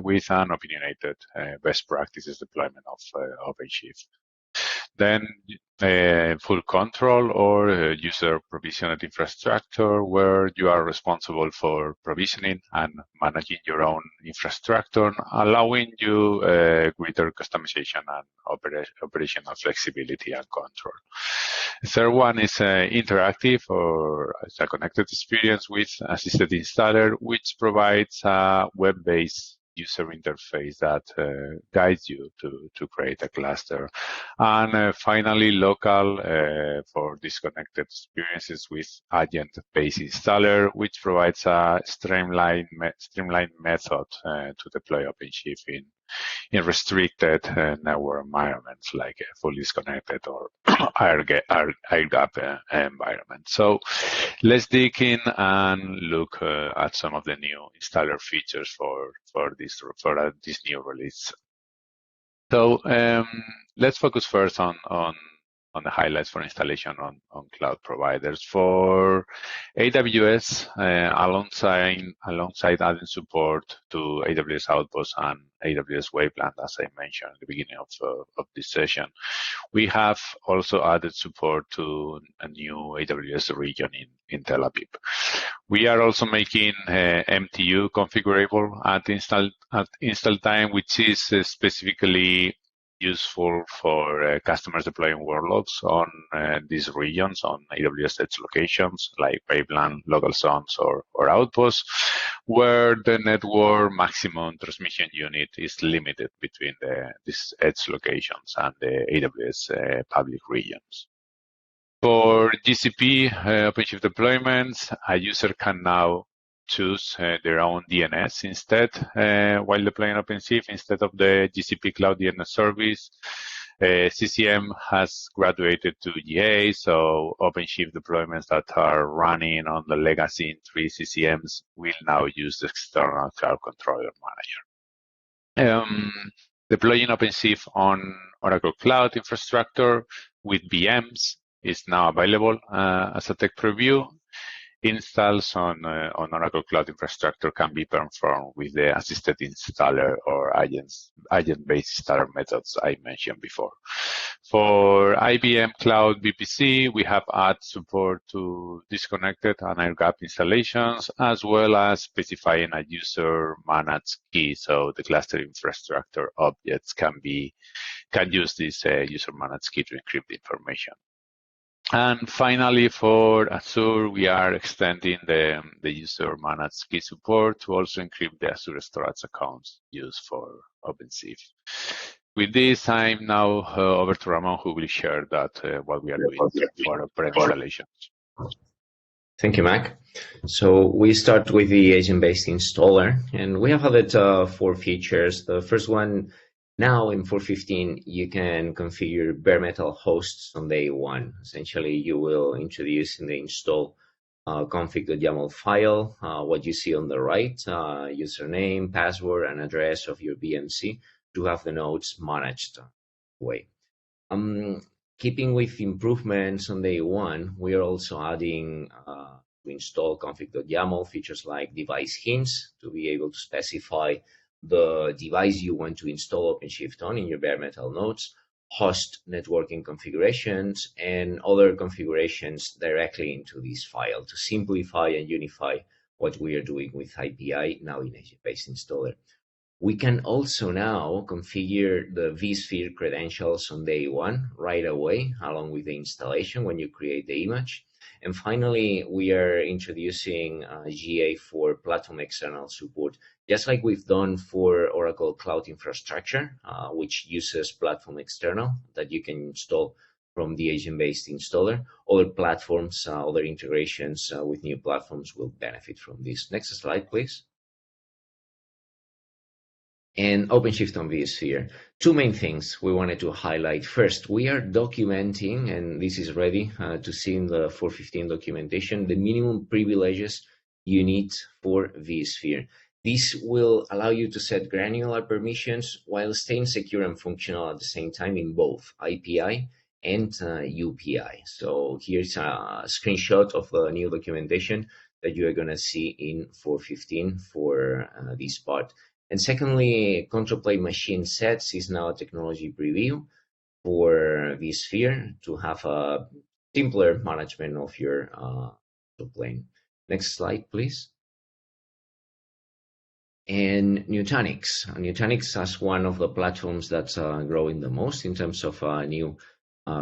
with an opinionated best practices deployment of OpenShift. Then full control or user provisioned infrastructure, where you are responsible for provisioning and managing your own infrastructure, allowing you greater customization and operational flexibility and control. The third one is interactive, or it's a connected experience with assisted installer, which provides a web-based user interface that guides you to create a cluster. And finally, local for disconnected experiences with agent-based installer, which provides a streamlined method to deploy OpenShift in restricted network environments like fully disconnected or air-gap environment. So let's dig in and look at some of the new installer features for this new release. So let's focus first on the highlights for installation on cloud providers. For AWS, alongside adding support to AWS Outpost and AWS Wayplant, as I mentioned at the beginning of this session, we have also added support to a new AWS region in Tel Aviv. We are also making MTU configurable at install time, which is specifically useful for customers deploying workloads on these regions, on AWS edge locations like pipeline, local zones, or outposts, where the network maximum transmission unit is limited between these edge locations and the AWS public regions. For GCP OpenShift deployments, a user can now choose their own DNS instead while deploying OpenShift instead of the GCP Cloud DNS service. CCM has graduated to GA, so OpenShift deployments that are running on the legacy in 3 CCMs will now use the external Cloud Controller Manager. Deploying OpenShift on Oracle Cloud infrastructure with VMs is now available as a tech preview. Installs on Oracle Cloud infrastructure can be performed with the assisted installer or agent-based installer methods I mentioned before. For IBM Cloud VPC, we have added support to disconnected and air-gapped installations, as well as specifying a user-managed key, so the cluster infrastructure objects can use this user-managed key to encrypt the information. And finally, for Azure, we are extending the user-managed key support to also encrypt the Azure storage accounts used for OpenShift. With this, I'm now over to Ramon, who will share what we are doing for our installations. Thank you, Mac. So we start with the agent-based installer, and we have added 4 features. The first one, now in 4.15, you can configure bare metal hosts on day 1. Essentially, you will introduce in the install config.yaml file what you see on the right, username, password, and address of your VMC to have the nodes managed way. Keeping with improvements on day 1, we are also adding to install config.yaml features like device hints to be able to specify the device you want to install OpenShift on in your bare metal nodes, host networking configurations, and other configurations directly into this file to simplify and unify what we are doing with IPI now in agent-based installer. We can also now configure the vSphere credentials on day 1 right away, along with the installation when you create the image. And finally, we are introducing GA for platform external support, just like we've done for Oracle Cloud Infrastructure, which uses platform external that you can install from the agent-based installer. Other platforms, other integrations with new platforms will benefit from this. Next slide, please. And OpenShift on vSphere. 2 main things we wanted to highlight. First, we are documenting, and this is ready to see in the 4.15 documentation, the minimum privileges you need for vSphere. This will allow you to set granular permissions while staying secure and functional at the same time in both IPI and UPI. So here's a screenshot of the new documentation that you are going to see in 4.15 for this part. And secondly, control plane machine sets is now a technology preview for vSphere to have a simpler management of your control plane. Next slide, please. And Nutanix. Nutanix as one of the platforms that's growing the most in terms of new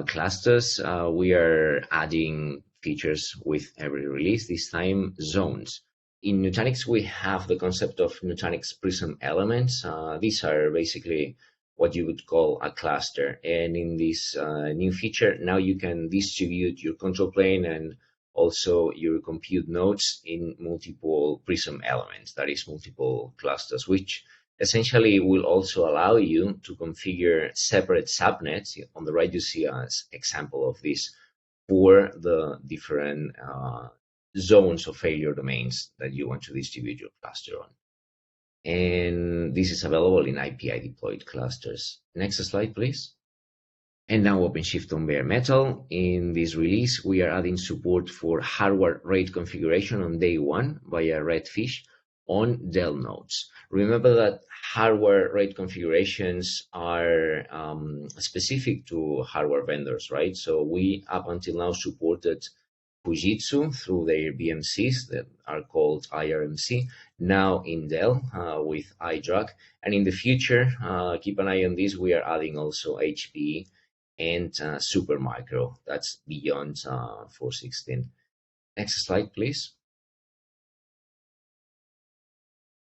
clusters. We are adding features with every release, this time zones. In Nutanix, we have the concept of Nutanix Prism elements. These are basically what you would call a cluster. And in this new feature, now you can distribute your control plane and also your compute nodes in multiple Prism elements, that is multiple clusters, which essentially will also allow you to configure separate subnets. On the right, you see an example of this for the different zones of failure domains that you want to distribute your cluster on. And this is available in IPI deployed clusters. Next slide, please. And now OpenShift on bare metal. In this release, we are adding support for hardware RAID configuration on day 1 via Redfish on Dell nodes. Remember that hardware RAID configurations are specific to hardware vendors, right? So we, up until now, supported Fujitsu through their BMCs that are called IRMC, now in Dell with iDRAC. And in the future, keep an eye on this, we are adding also HPE and Supermicro. That's beyond 4.16. Next slide, please.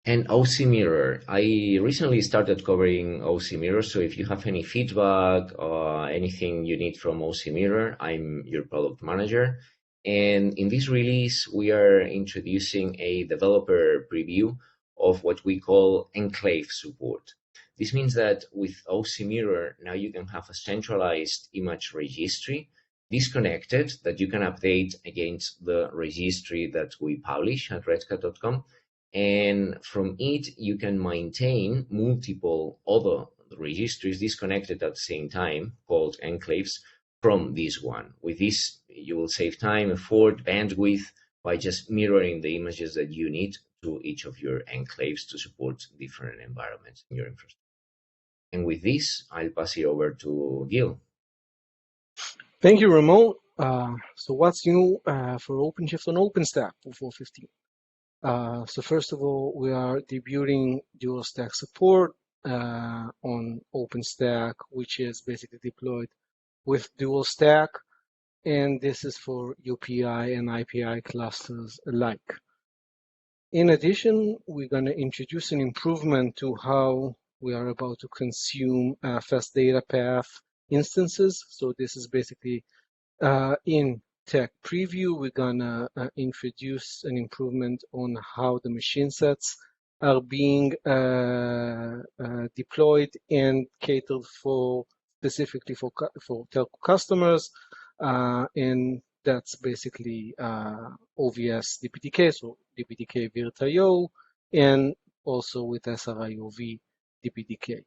And OC Mirror. I recently started covering OC Mirror, so if you have any feedback or anything you need from OC Mirror, I'm your product manager. And in this release, we are introducing a developer preview of what we call enclave support. This means that with OC Mirror, now you can have a centralized image registry disconnected that you can update against the registry that we publish at redhat.com. And from it, you can maintain multiple other registries disconnected at the same time, called enclaves, from this one. With this, you will save time, effort, bandwidth by just mirroring the images that you need to each of your enclaves to support different environments in your infrastructure. And with this, I'll pass it over to Gil. Thank you, Ramon. So what's new for OpenShift on OpenStack for 4.15? So first of all, we are debuting dual stack support on OpenStack, which is basically deployed with dual stack, and this is for UPI and IPI clusters alike. In addition, we're going to introduce an improvement to how we are about to consume fast data path instances. So this is basically in tech preview, we're gonna introduce an improvement on how the machine sets are being deployed and catered for specifically for telco customers, and that's basically OVS DPDK, so DPDK virt.io, and also with SRIOV DPDK.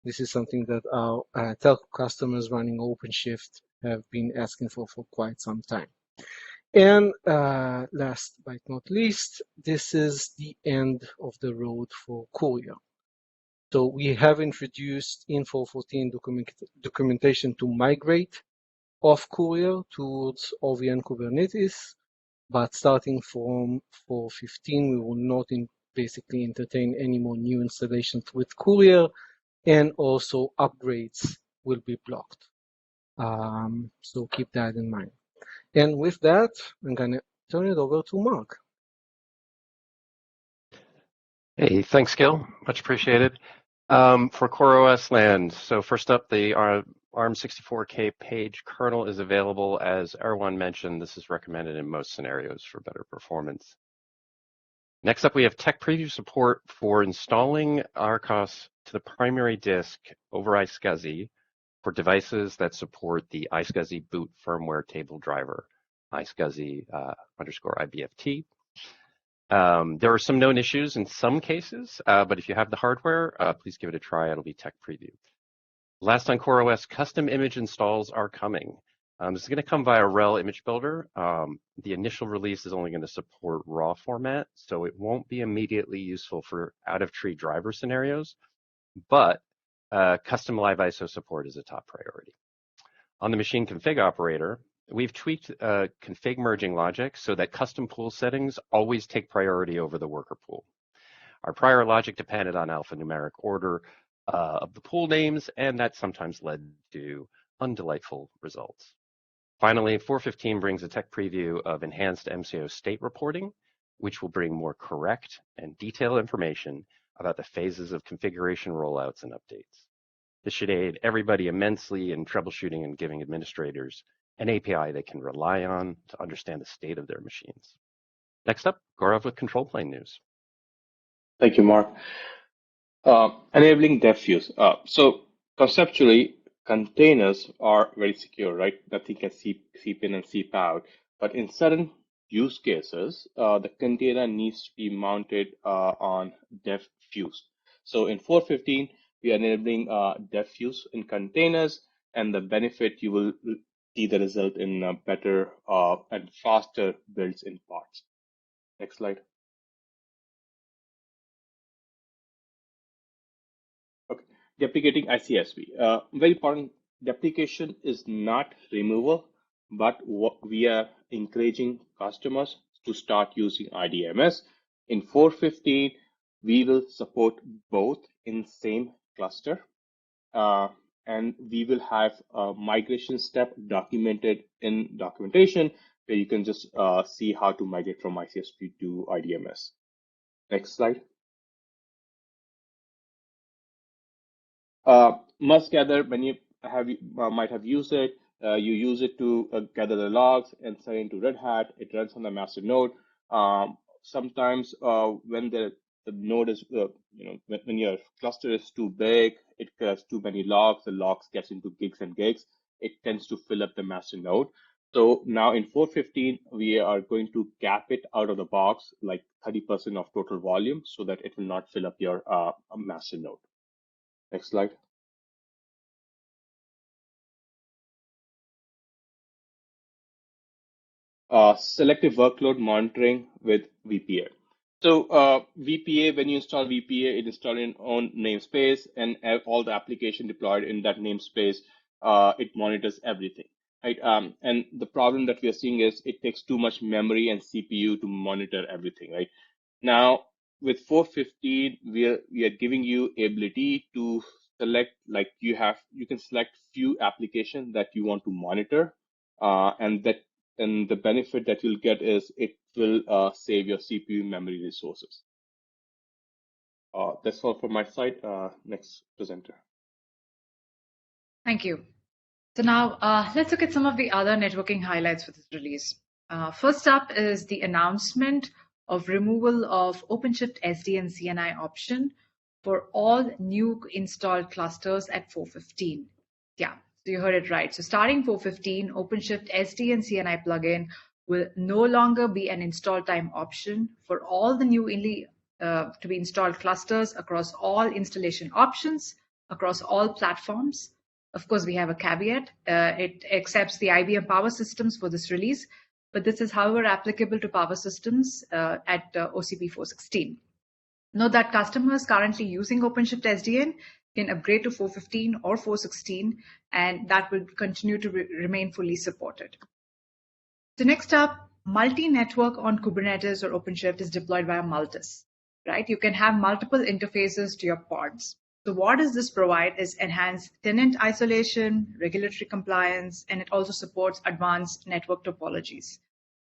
This is something that our telco customers running OpenShift have been asking for quite some time. And last but not least, this is the end of the road for Courier. So we have introduced in 4.14 documentation to migrate off Courier towards OVN Kubernetes, but starting from 4.15, we will not basically entertain any more new installations with Courier, and also upgrades will be blocked. So keep that in mind. And with that, I'm going to turn it over to Mark. Hey, thanks, Gil. Much appreciated. For CoreOS land, so first up, the ARM64K page kernel is available. As Erwan mentioned, this is recommended in most scenarios for better performance. Next up, we have tech preview support for installing RCOS to the primary disk over iSCSI for devices that support the iSCSI boot firmware table driver, iSCSI_IBFT. There are some known issues in some cases, but if you have the hardware, please give it a try. It'll be tech preview. Last on CoreOS, custom image installs are coming. This is going to come via RHEL image builder. The initial release is only going to support raw format, so it won't be immediately useful for out-of-tree driver scenarios, but custom live ISO support is a top priority. On the machine config operator, we've tweaked config merging logic so that custom pool settings always take priority over the worker pool. Our prior logic depended on alphanumeric order of the pool names, and that sometimes led to undelightful results. Finally, 4.15 brings a tech preview of enhanced MCO state reporting, which will bring more correct and detailed information about the phases of configuration rollouts and updates. This should aid everybody immensely in troubleshooting and giving administrators an API they can rely on to understand the state of their machines. Next up, Gaurav with control plane news. Thank you, Mark. Enabling DevFuse. So conceptually, containers are very secure, right? Nothing can seep in and seep out. But in certain use cases, the container needs to be mounted on DevFuse. So in 4.15, we are enabling DevFuse in containers, and the benefit you will see the result in better and faster builds in parts. Next slide. Okay, deprecating ICSV. Very important, deprecation is not removal. but we are encouraging customers to start using IDMS. In 4.15, we will support both in same cluster, and we will have a migration step documented in documentation where you can just see how to migrate from ICSP to IDMS. Next slide. Must gather, many might have used it. You use it to gather the logs and send it into Red Hat. It runs on the master node. Sometimes when the node is, when your cluster is too big, it has too many logs, the logs gets into gigs and gigs. It tends to fill up the master node. So now in 4.15, we are going to cap it out of the box, like 30% of total volume, so that it will not fill up your master node. Next slide. Selective workload monitoring with VPA. So VPA, when you install VPA, it installs in own namespace, and all the application deployed in that namespace, it monitors everything, right? And the problem that we are seeing is it takes too much memory and CPU to monitor everything, right? Now, with 4.15, we are giving you ability to select, like you can select few applications that you want to monitor, and the benefit that you'll get is it will save your CPU memory resources. That's all from my side. Next presenter. Thank you. So now let's look at some of the other networking highlights for this release. First up is the announcement of removal of OpenShift SD and CNI option for all new installed clusters at 4.15. Yeah, so you heard it right. So starting 4.15, OpenShift SD and CNI plugin will no longer be an install time option for all the newly to be installed clusters across all installation options, across all platforms. Of course, we have a caveat. It accepts the IBM Power Systems for this release, but this is, however, applicable to Power Systems at OCP 4.16. Note that customers currently using OpenShift SDN can upgrade to 4.15 or 4.16, and that will continue to remain fully supported. So next up, multi-network on Kubernetes or OpenShift is deployed via Multis, right? You can have multiple interfaces to your pods. So what does this provide is enhanced tenant isolation, regulatory compliance, and it also supports advanced network topologies.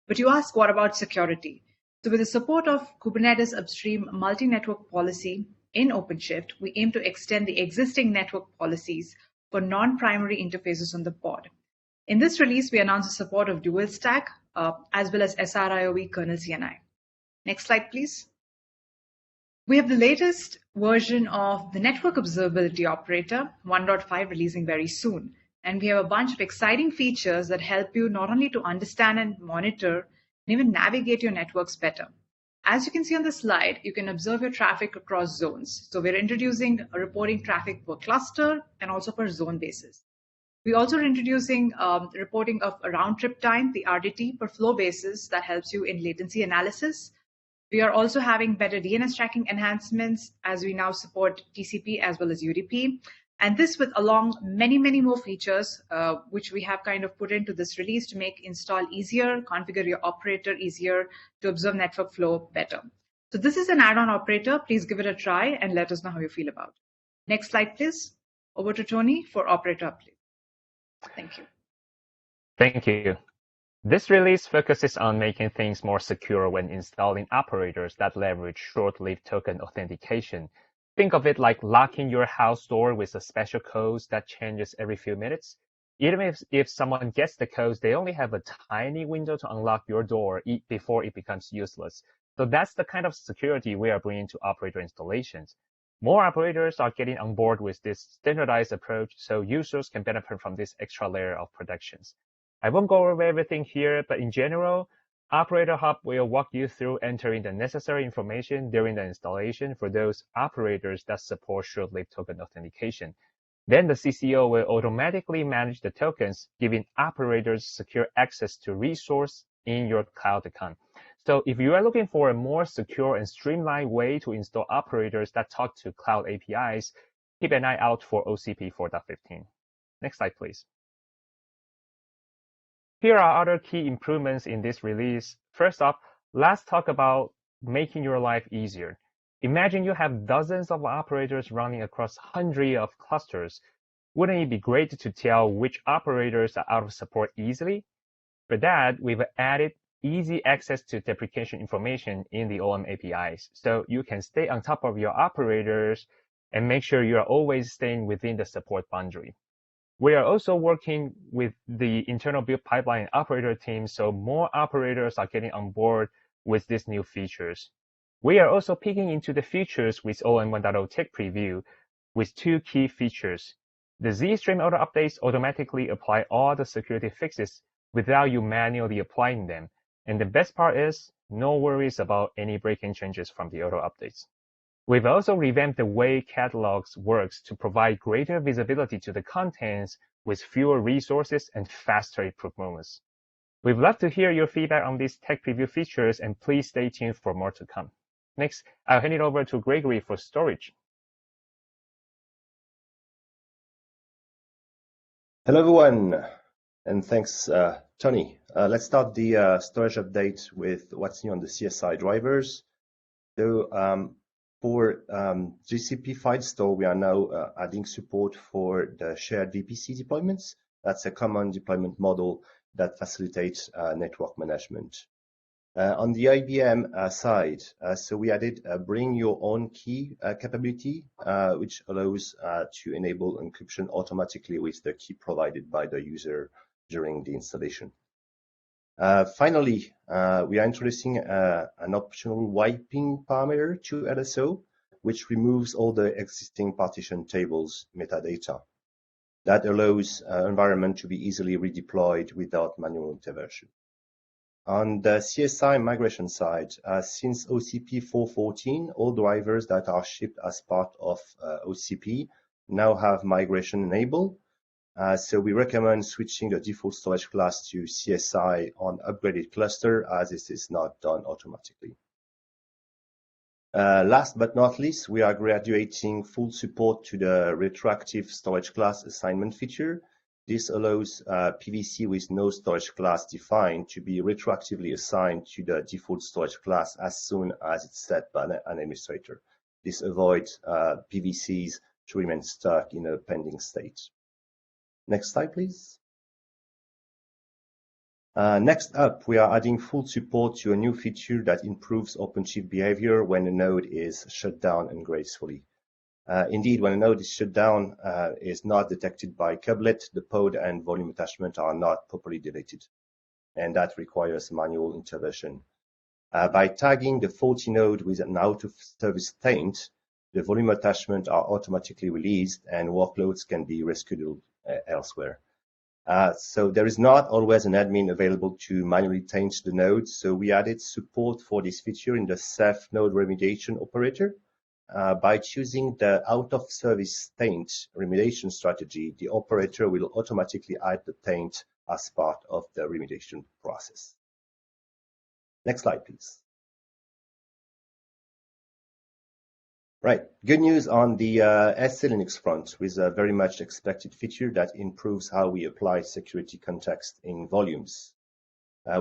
But you ask, what about security? So with the support of Kubernetes upstream multi-network policy in OpenShift, we aim to extend the existing network policies for non-primary interfaces on the pod. In this release, we announced the support of dual stack as well as SRIOV kernel CNI. Next slide, please. We have the latest version of the network observability operator 1.5 releasing very soon. And we have a bunch of exciting features that help you not only to understand and monitor, and even navigate your networks better. As you can see on the slide, you can observe your traffic across zones. So we're introducing a reporting traffic per cluster and also per zone basis. We're also introducing reporting of a round trip time, the RDT, per flow basis that helps you in latency analysis. We are also having better DNS tracking enhancements as we now support TCP as well as UDP. And this with along many, many more features, which we have kind of put into this release to make install easier, configure your operator easier, to observe network flow better. So this is an add-on operator. Please give it a try and let us know how you feel about it. Next slide, please. Over to Tony for operator update. Thank you. Thank you. This release focuses on making things more secure when installing operators that leverage short-lived token authentication. Think of it like locking your house door with a special code that changes every few minutes. Even if someone gets the code, they only have a tiny window to unlock your door before it becomes useless. So that's the kind of security we are bringing to operator installations. More operators are getting on board with this standardized approach so users can benefit from this extra layer of protections. I won't go over everything here, but in general, Operator Hub will walk you through entering the necessary information during the installation for those operators that support short-lived token authentication. Then the CCO will automatically manage the tokens, giving operators secure access to resource in your cloud account. So if you are looking for a more secure and streamlined way to install operators that talk to cloud APIs, keep an eye out for OCP 4.15. Next slide, please. Here are other key improvements in this release. First up, let's talk about making your life easier. Imagine you have dozens of operators running across hundreds of clusters. Wouldn't it be great to tell which operators are out of support easily? For that, we've added easy access to deprecation information in the OM APIs, so you can stay on top of your operators and make sure you are always staying within the support boundary. We are also working with the internal build pipeline operator team, so more operators are getting on board with these new features. We are also peeking into the features with OM 1.0 Tech Preview with two key features. The Z-Stream auto updates automatically apply all the security fixes without you manually applying them. And the best part is, no worries about any break-in changes from the auto updates. We've also revamped the way catalogs works to provide greater visibility to the contents with fewer resources and faster performance. We'd love to hear your feedback on these tech preview features, and please stay tuned for more to come. Next, I'll hand it over to Gregory for storage. Hello, everyone, and thanks, Tony. Let's start the storage update with what's new on the CSI drivers. So for GCP file store, we are now adding support for the shared VPC deployments. That's a common deployment model that facilitates network management. On the IBM side, so we added a bring your own key capability, which allows to enable encryption automatically with the key provided by the user during the installation. Finally, we are introducing an optional wiping parameter to LSO, which removes all the existing partition tables metadata. That allows environment to be easily redeployed without manual intervention. On the CSI migration side, since OCP 4.14, all drivers that are shipped as part of OCP now have migration enabled. So we recommend switching the default storage class to CSI on upgraded cluster, as this is not done automatically. Last but not least, we are graduating full support to the retroactive storage class assignment feature. This allows PVC with no storage class defined to be retroactively assigned to the default storage class as soon as it's set by an administrator. This avoids PVCs to remain stuck in a pending state. Next slide, please. Next up, we are adding full support to a new feature that improves OpenShift behavior when a node is shut down ungracefully. Indeed, when a node is shut down, is not detected by kubelet, the pod and volume attachment are not properly deleted, and that requires manual intervention. By tagging the faulty node with an out-of-service taint, the volume attachment are automatically released and workloads can be rescheduled elsewhere. So there is not always an admin available to manually taint the node, so we added support for this feature in the self node remediation operator. By choosing the out-of-service taint remediation strategy, the operator will automatically add the taint as part of the remediation process. Next slide, please. Right, good news on the SC-Linux front with a very much expected feature that improves how we apply security context in volumes.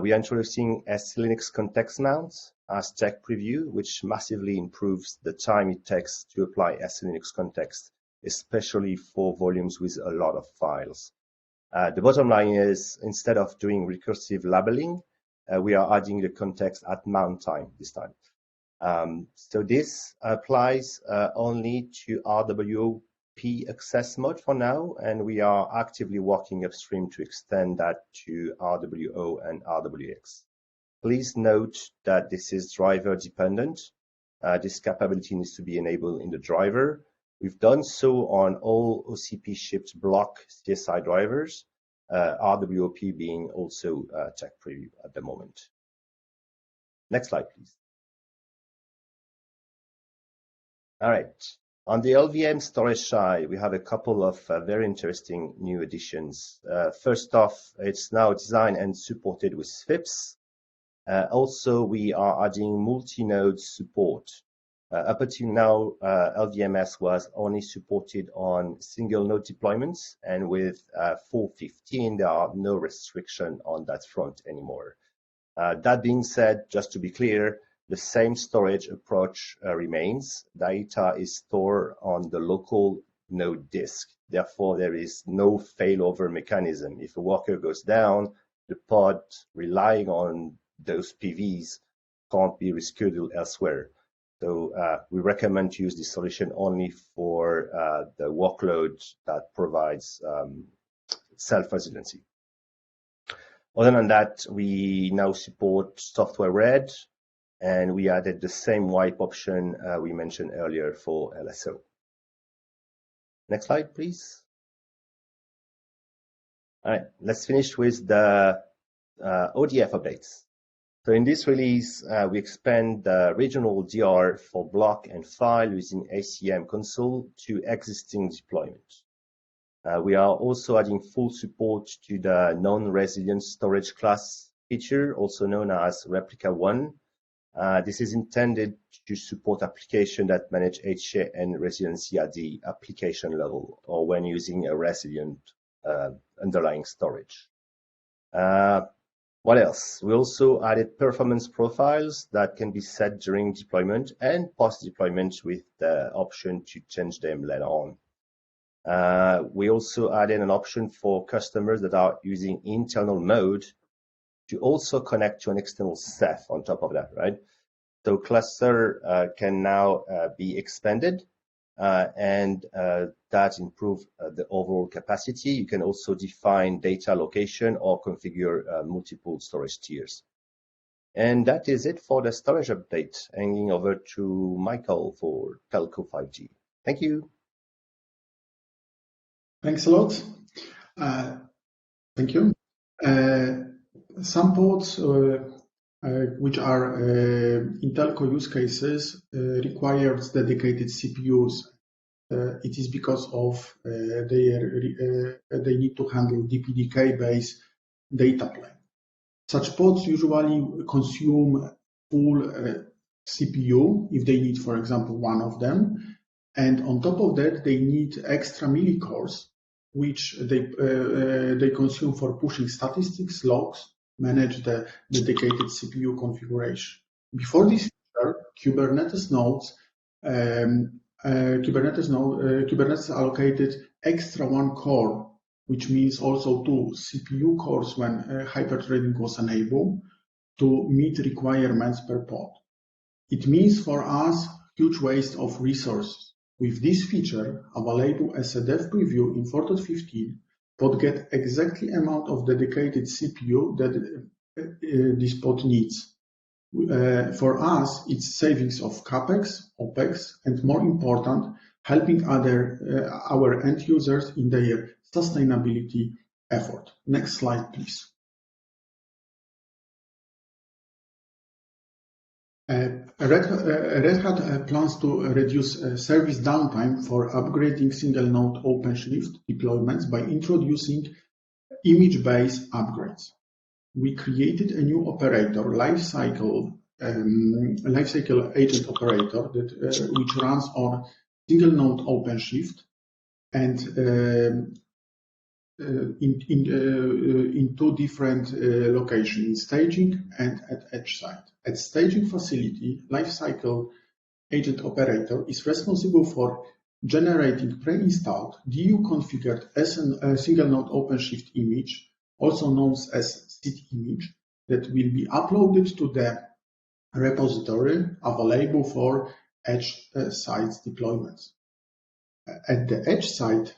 We are introducing SC-Linux context mounts as tech preview, which massively improves the time it takes to apply SC-Linux context, especially for volumes with a lot of files. The bottom line is, instead of doing recursive labeling, we are adding the context at mount time this time. So this applies only to RWP access mode for now, and we are actively working upstream to extend that to RWO and RWX. Please note that this is driver dependent. This capability needs to be enabled in the driver. We've done so on all OCP shipped block CSI drivers, RWOP being also tech preview at the moment. Next slide, please. All right. On the LVM storage side, we have a couple of very interesting new additions. First off, it's now designed and supported with FIPS. Also, we are adding multi-node support. Up until now, LVMS was only supported on single node deployments, and with 4.15, there are no restriction on that front anymore. That being said, just to be clear, the same storage approach remains. Data is stored on the local node disk. Therefore, there is no failover mechanism. If a worker goes down, the pod relying on those PVs can't be rescheduled elsewhere. So we recommend to use this solution only for the workload that provides self-resiliency. Other than that, we now support software red, and we added the same wipe option we mentioned earlier for LSO. Next slide, please. All right, let's finish with the ODF updates. So in this release, we expand the regional DR for block and file using ACM console to existing deployments. We are also adding full support to the non-resilient storage class feature, also known as Replica 1. This is intended to support applications that manage HA and resiliency at the application level or when using a resilient underlying storage. What else? We also added performance profiles that can be set during deployment and post-deployment with the option to change them later on. We also added an option for customers that are using internal mode to also connect to an external Ceph on top of that, right? So cluster can now be expanded and that improves the overall capacity. You can also define data location or configure multiple storage tiers. And that is it for the storage update. Handing over to Michael for Telco 5G. Thank you. Thanks a lot. Thank you. Some ports which are in telco use cases requires dedicated CPUs. It is because of they need to handle DPDK-based data plane. Such pods usually consume full CPU if they need, for example, one of them. And on top of that, they need extra millicores, which they consume for pushing statistics, logs, manage the dedicated CPU configuration. Before this feature, Kubernetes allocated extra one core, which means also two CPU cores when hyperthreading was enabled to meet requirements per pod. It means for us huge waste of resources. With this feature available as a dev preview in 4.15, pod get exactly amount of dedicated CPU that this pod needs. For us, it's savings of CapEx, OpEx, and more important, helping our end users in their sustainability effort. Next slide, please. Red Hat plans to reduce service downtime for upgrading single-node OpenShift deployments by introducing image-based upgrades. We created a new operator, lifecycle agent operator, which runs on single-node OpenShift and in two different locations, staging and at edge site. At staging facility, lifecycle agent operator is responsible for generating pre-installed DU-configured single-node OpenShift image, also known as SID image, that will be uploaded to the repository available for edge sites deployments. At the edge site,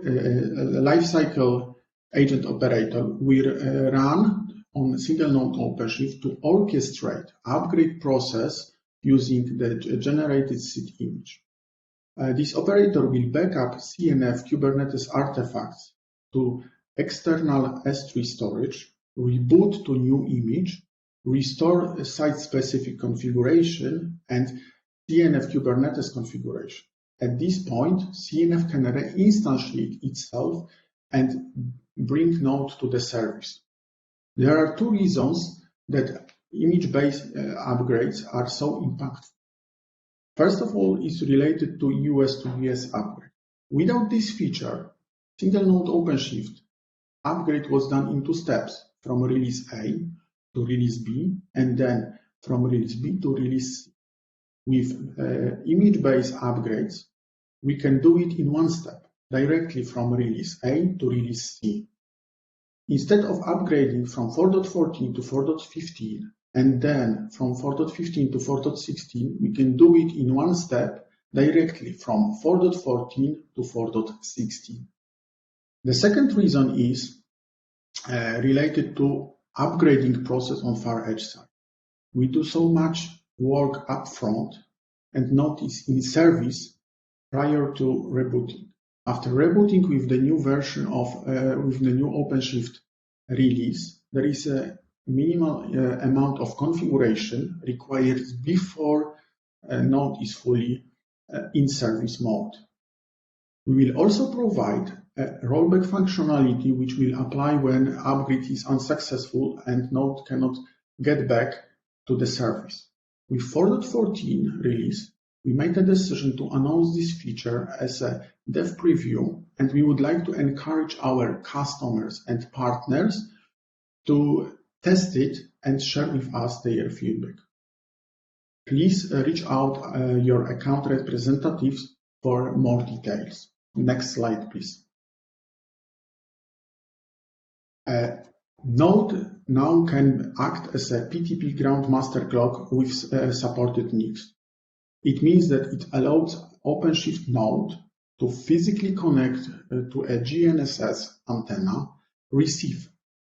lifecycle agent operator will run on single-node OpenShift to orchestrate upgrade process using the generated SID image. This operator will backup CNF Kubernetes artifacts to external S3 storage, reboot to new image, restore site-specific configuration, and CNF Kubernetes configuration. At this point, CNF can re-instantiate itself and bring node to the service. There are two reasons that image-based upgrades are so impactful? First of all, is related to US to BS upgrade. Without this feature, single node OpenShift upgrade was done in 2 steps, from release A to release B, and then from release B to release C. With image-based upgrades, we can do it in 1 step, directly from release A to release C. Instead of upgrading from 4.14 to 4.15, and then from 4.15 to 4.16, we can do it in 1 step, directly from 4.14 to 4.16. The second reason is related to upgrading process on far edge side. We do so much work upfront and notice in service prior to rebooting. After rebooting with the new version of with the new OpenShift release, there is a minimal amount of configuration required before a node is fully in service mode. We will also provide a rollback functionality which will apply when upgrade is unsuccessful and node cannot get back to the service. With 4.14 release, we made a decision to announce this feature as a dev preview, and we would like to encourage our customers and partners to test it and share with us their feedback. Please reach out your account representatives for more details. Next slide, please. Node now can act as a PTP ground master clock with supported NICs. It means that it allows OpenShift node to physically connect to a GNSS antenna, receive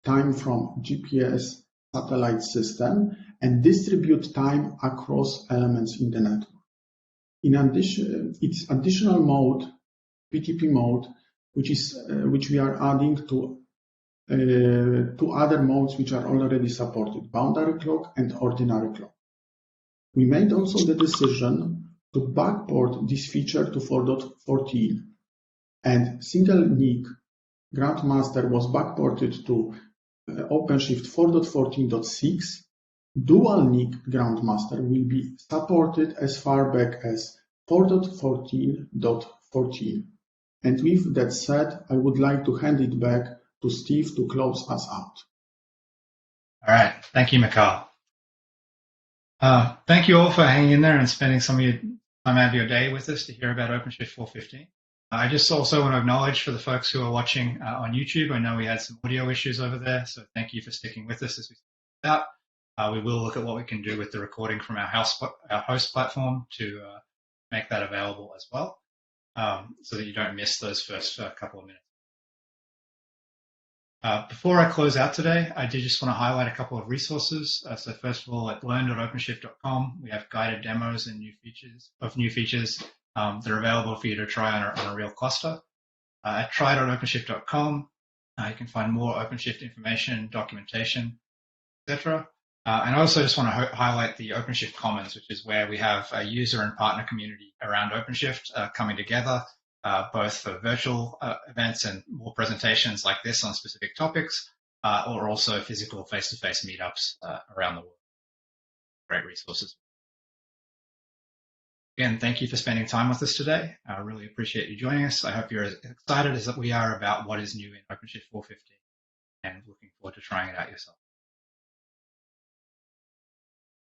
time from GPS satellite system, and distribute time across elements in the network. In addition, its additional mode, PTP mode, which we are adding to 2 other modes which are already supported, boundary clock and ordinary clock. We made also the decision to backport this feature to 4.14, and single NIC Grandmaster was backported to OpenShift 4.14.6. Dual NIC Grandmaster will be supported as far back as 4.14.14. And with that said, I would like to hand it back to Steve to close us out. All right. Thank you, Mikhail. Thank you all for hanging in there and spending some of your time out of your day with us to hear about OpenShift 4.15. I just also want to acknowledge for the folks who are watching on YouTube, I know we had some audio issues over there, so thank you for sticking with us as we start out. We will look at what we can do with the recording from our host platform to make that available as well, so that you don't miss those first couple of minutes. Before I close out today, I did just want to highlight a couple of resources. So first of all, at learn.openshift.com, we have guided demos and new features that are available for you to try on a real cluster. At try.openshift.com, you can find more OpenShift information, documentation, etc. And I also just want to highlight the OpenShift Commons, which is where we have a user and partner community around OpenShift coming together, both for virtual events and more presentations like this on specific topics, or also physical face-to-face meetups around the world. Great resources. Again, thank you for spending time with us today. I really appreciate you joining us. I hope you're as excited as we are about what is new in OpenShift 4.15 and looking forward to trying it out yourself.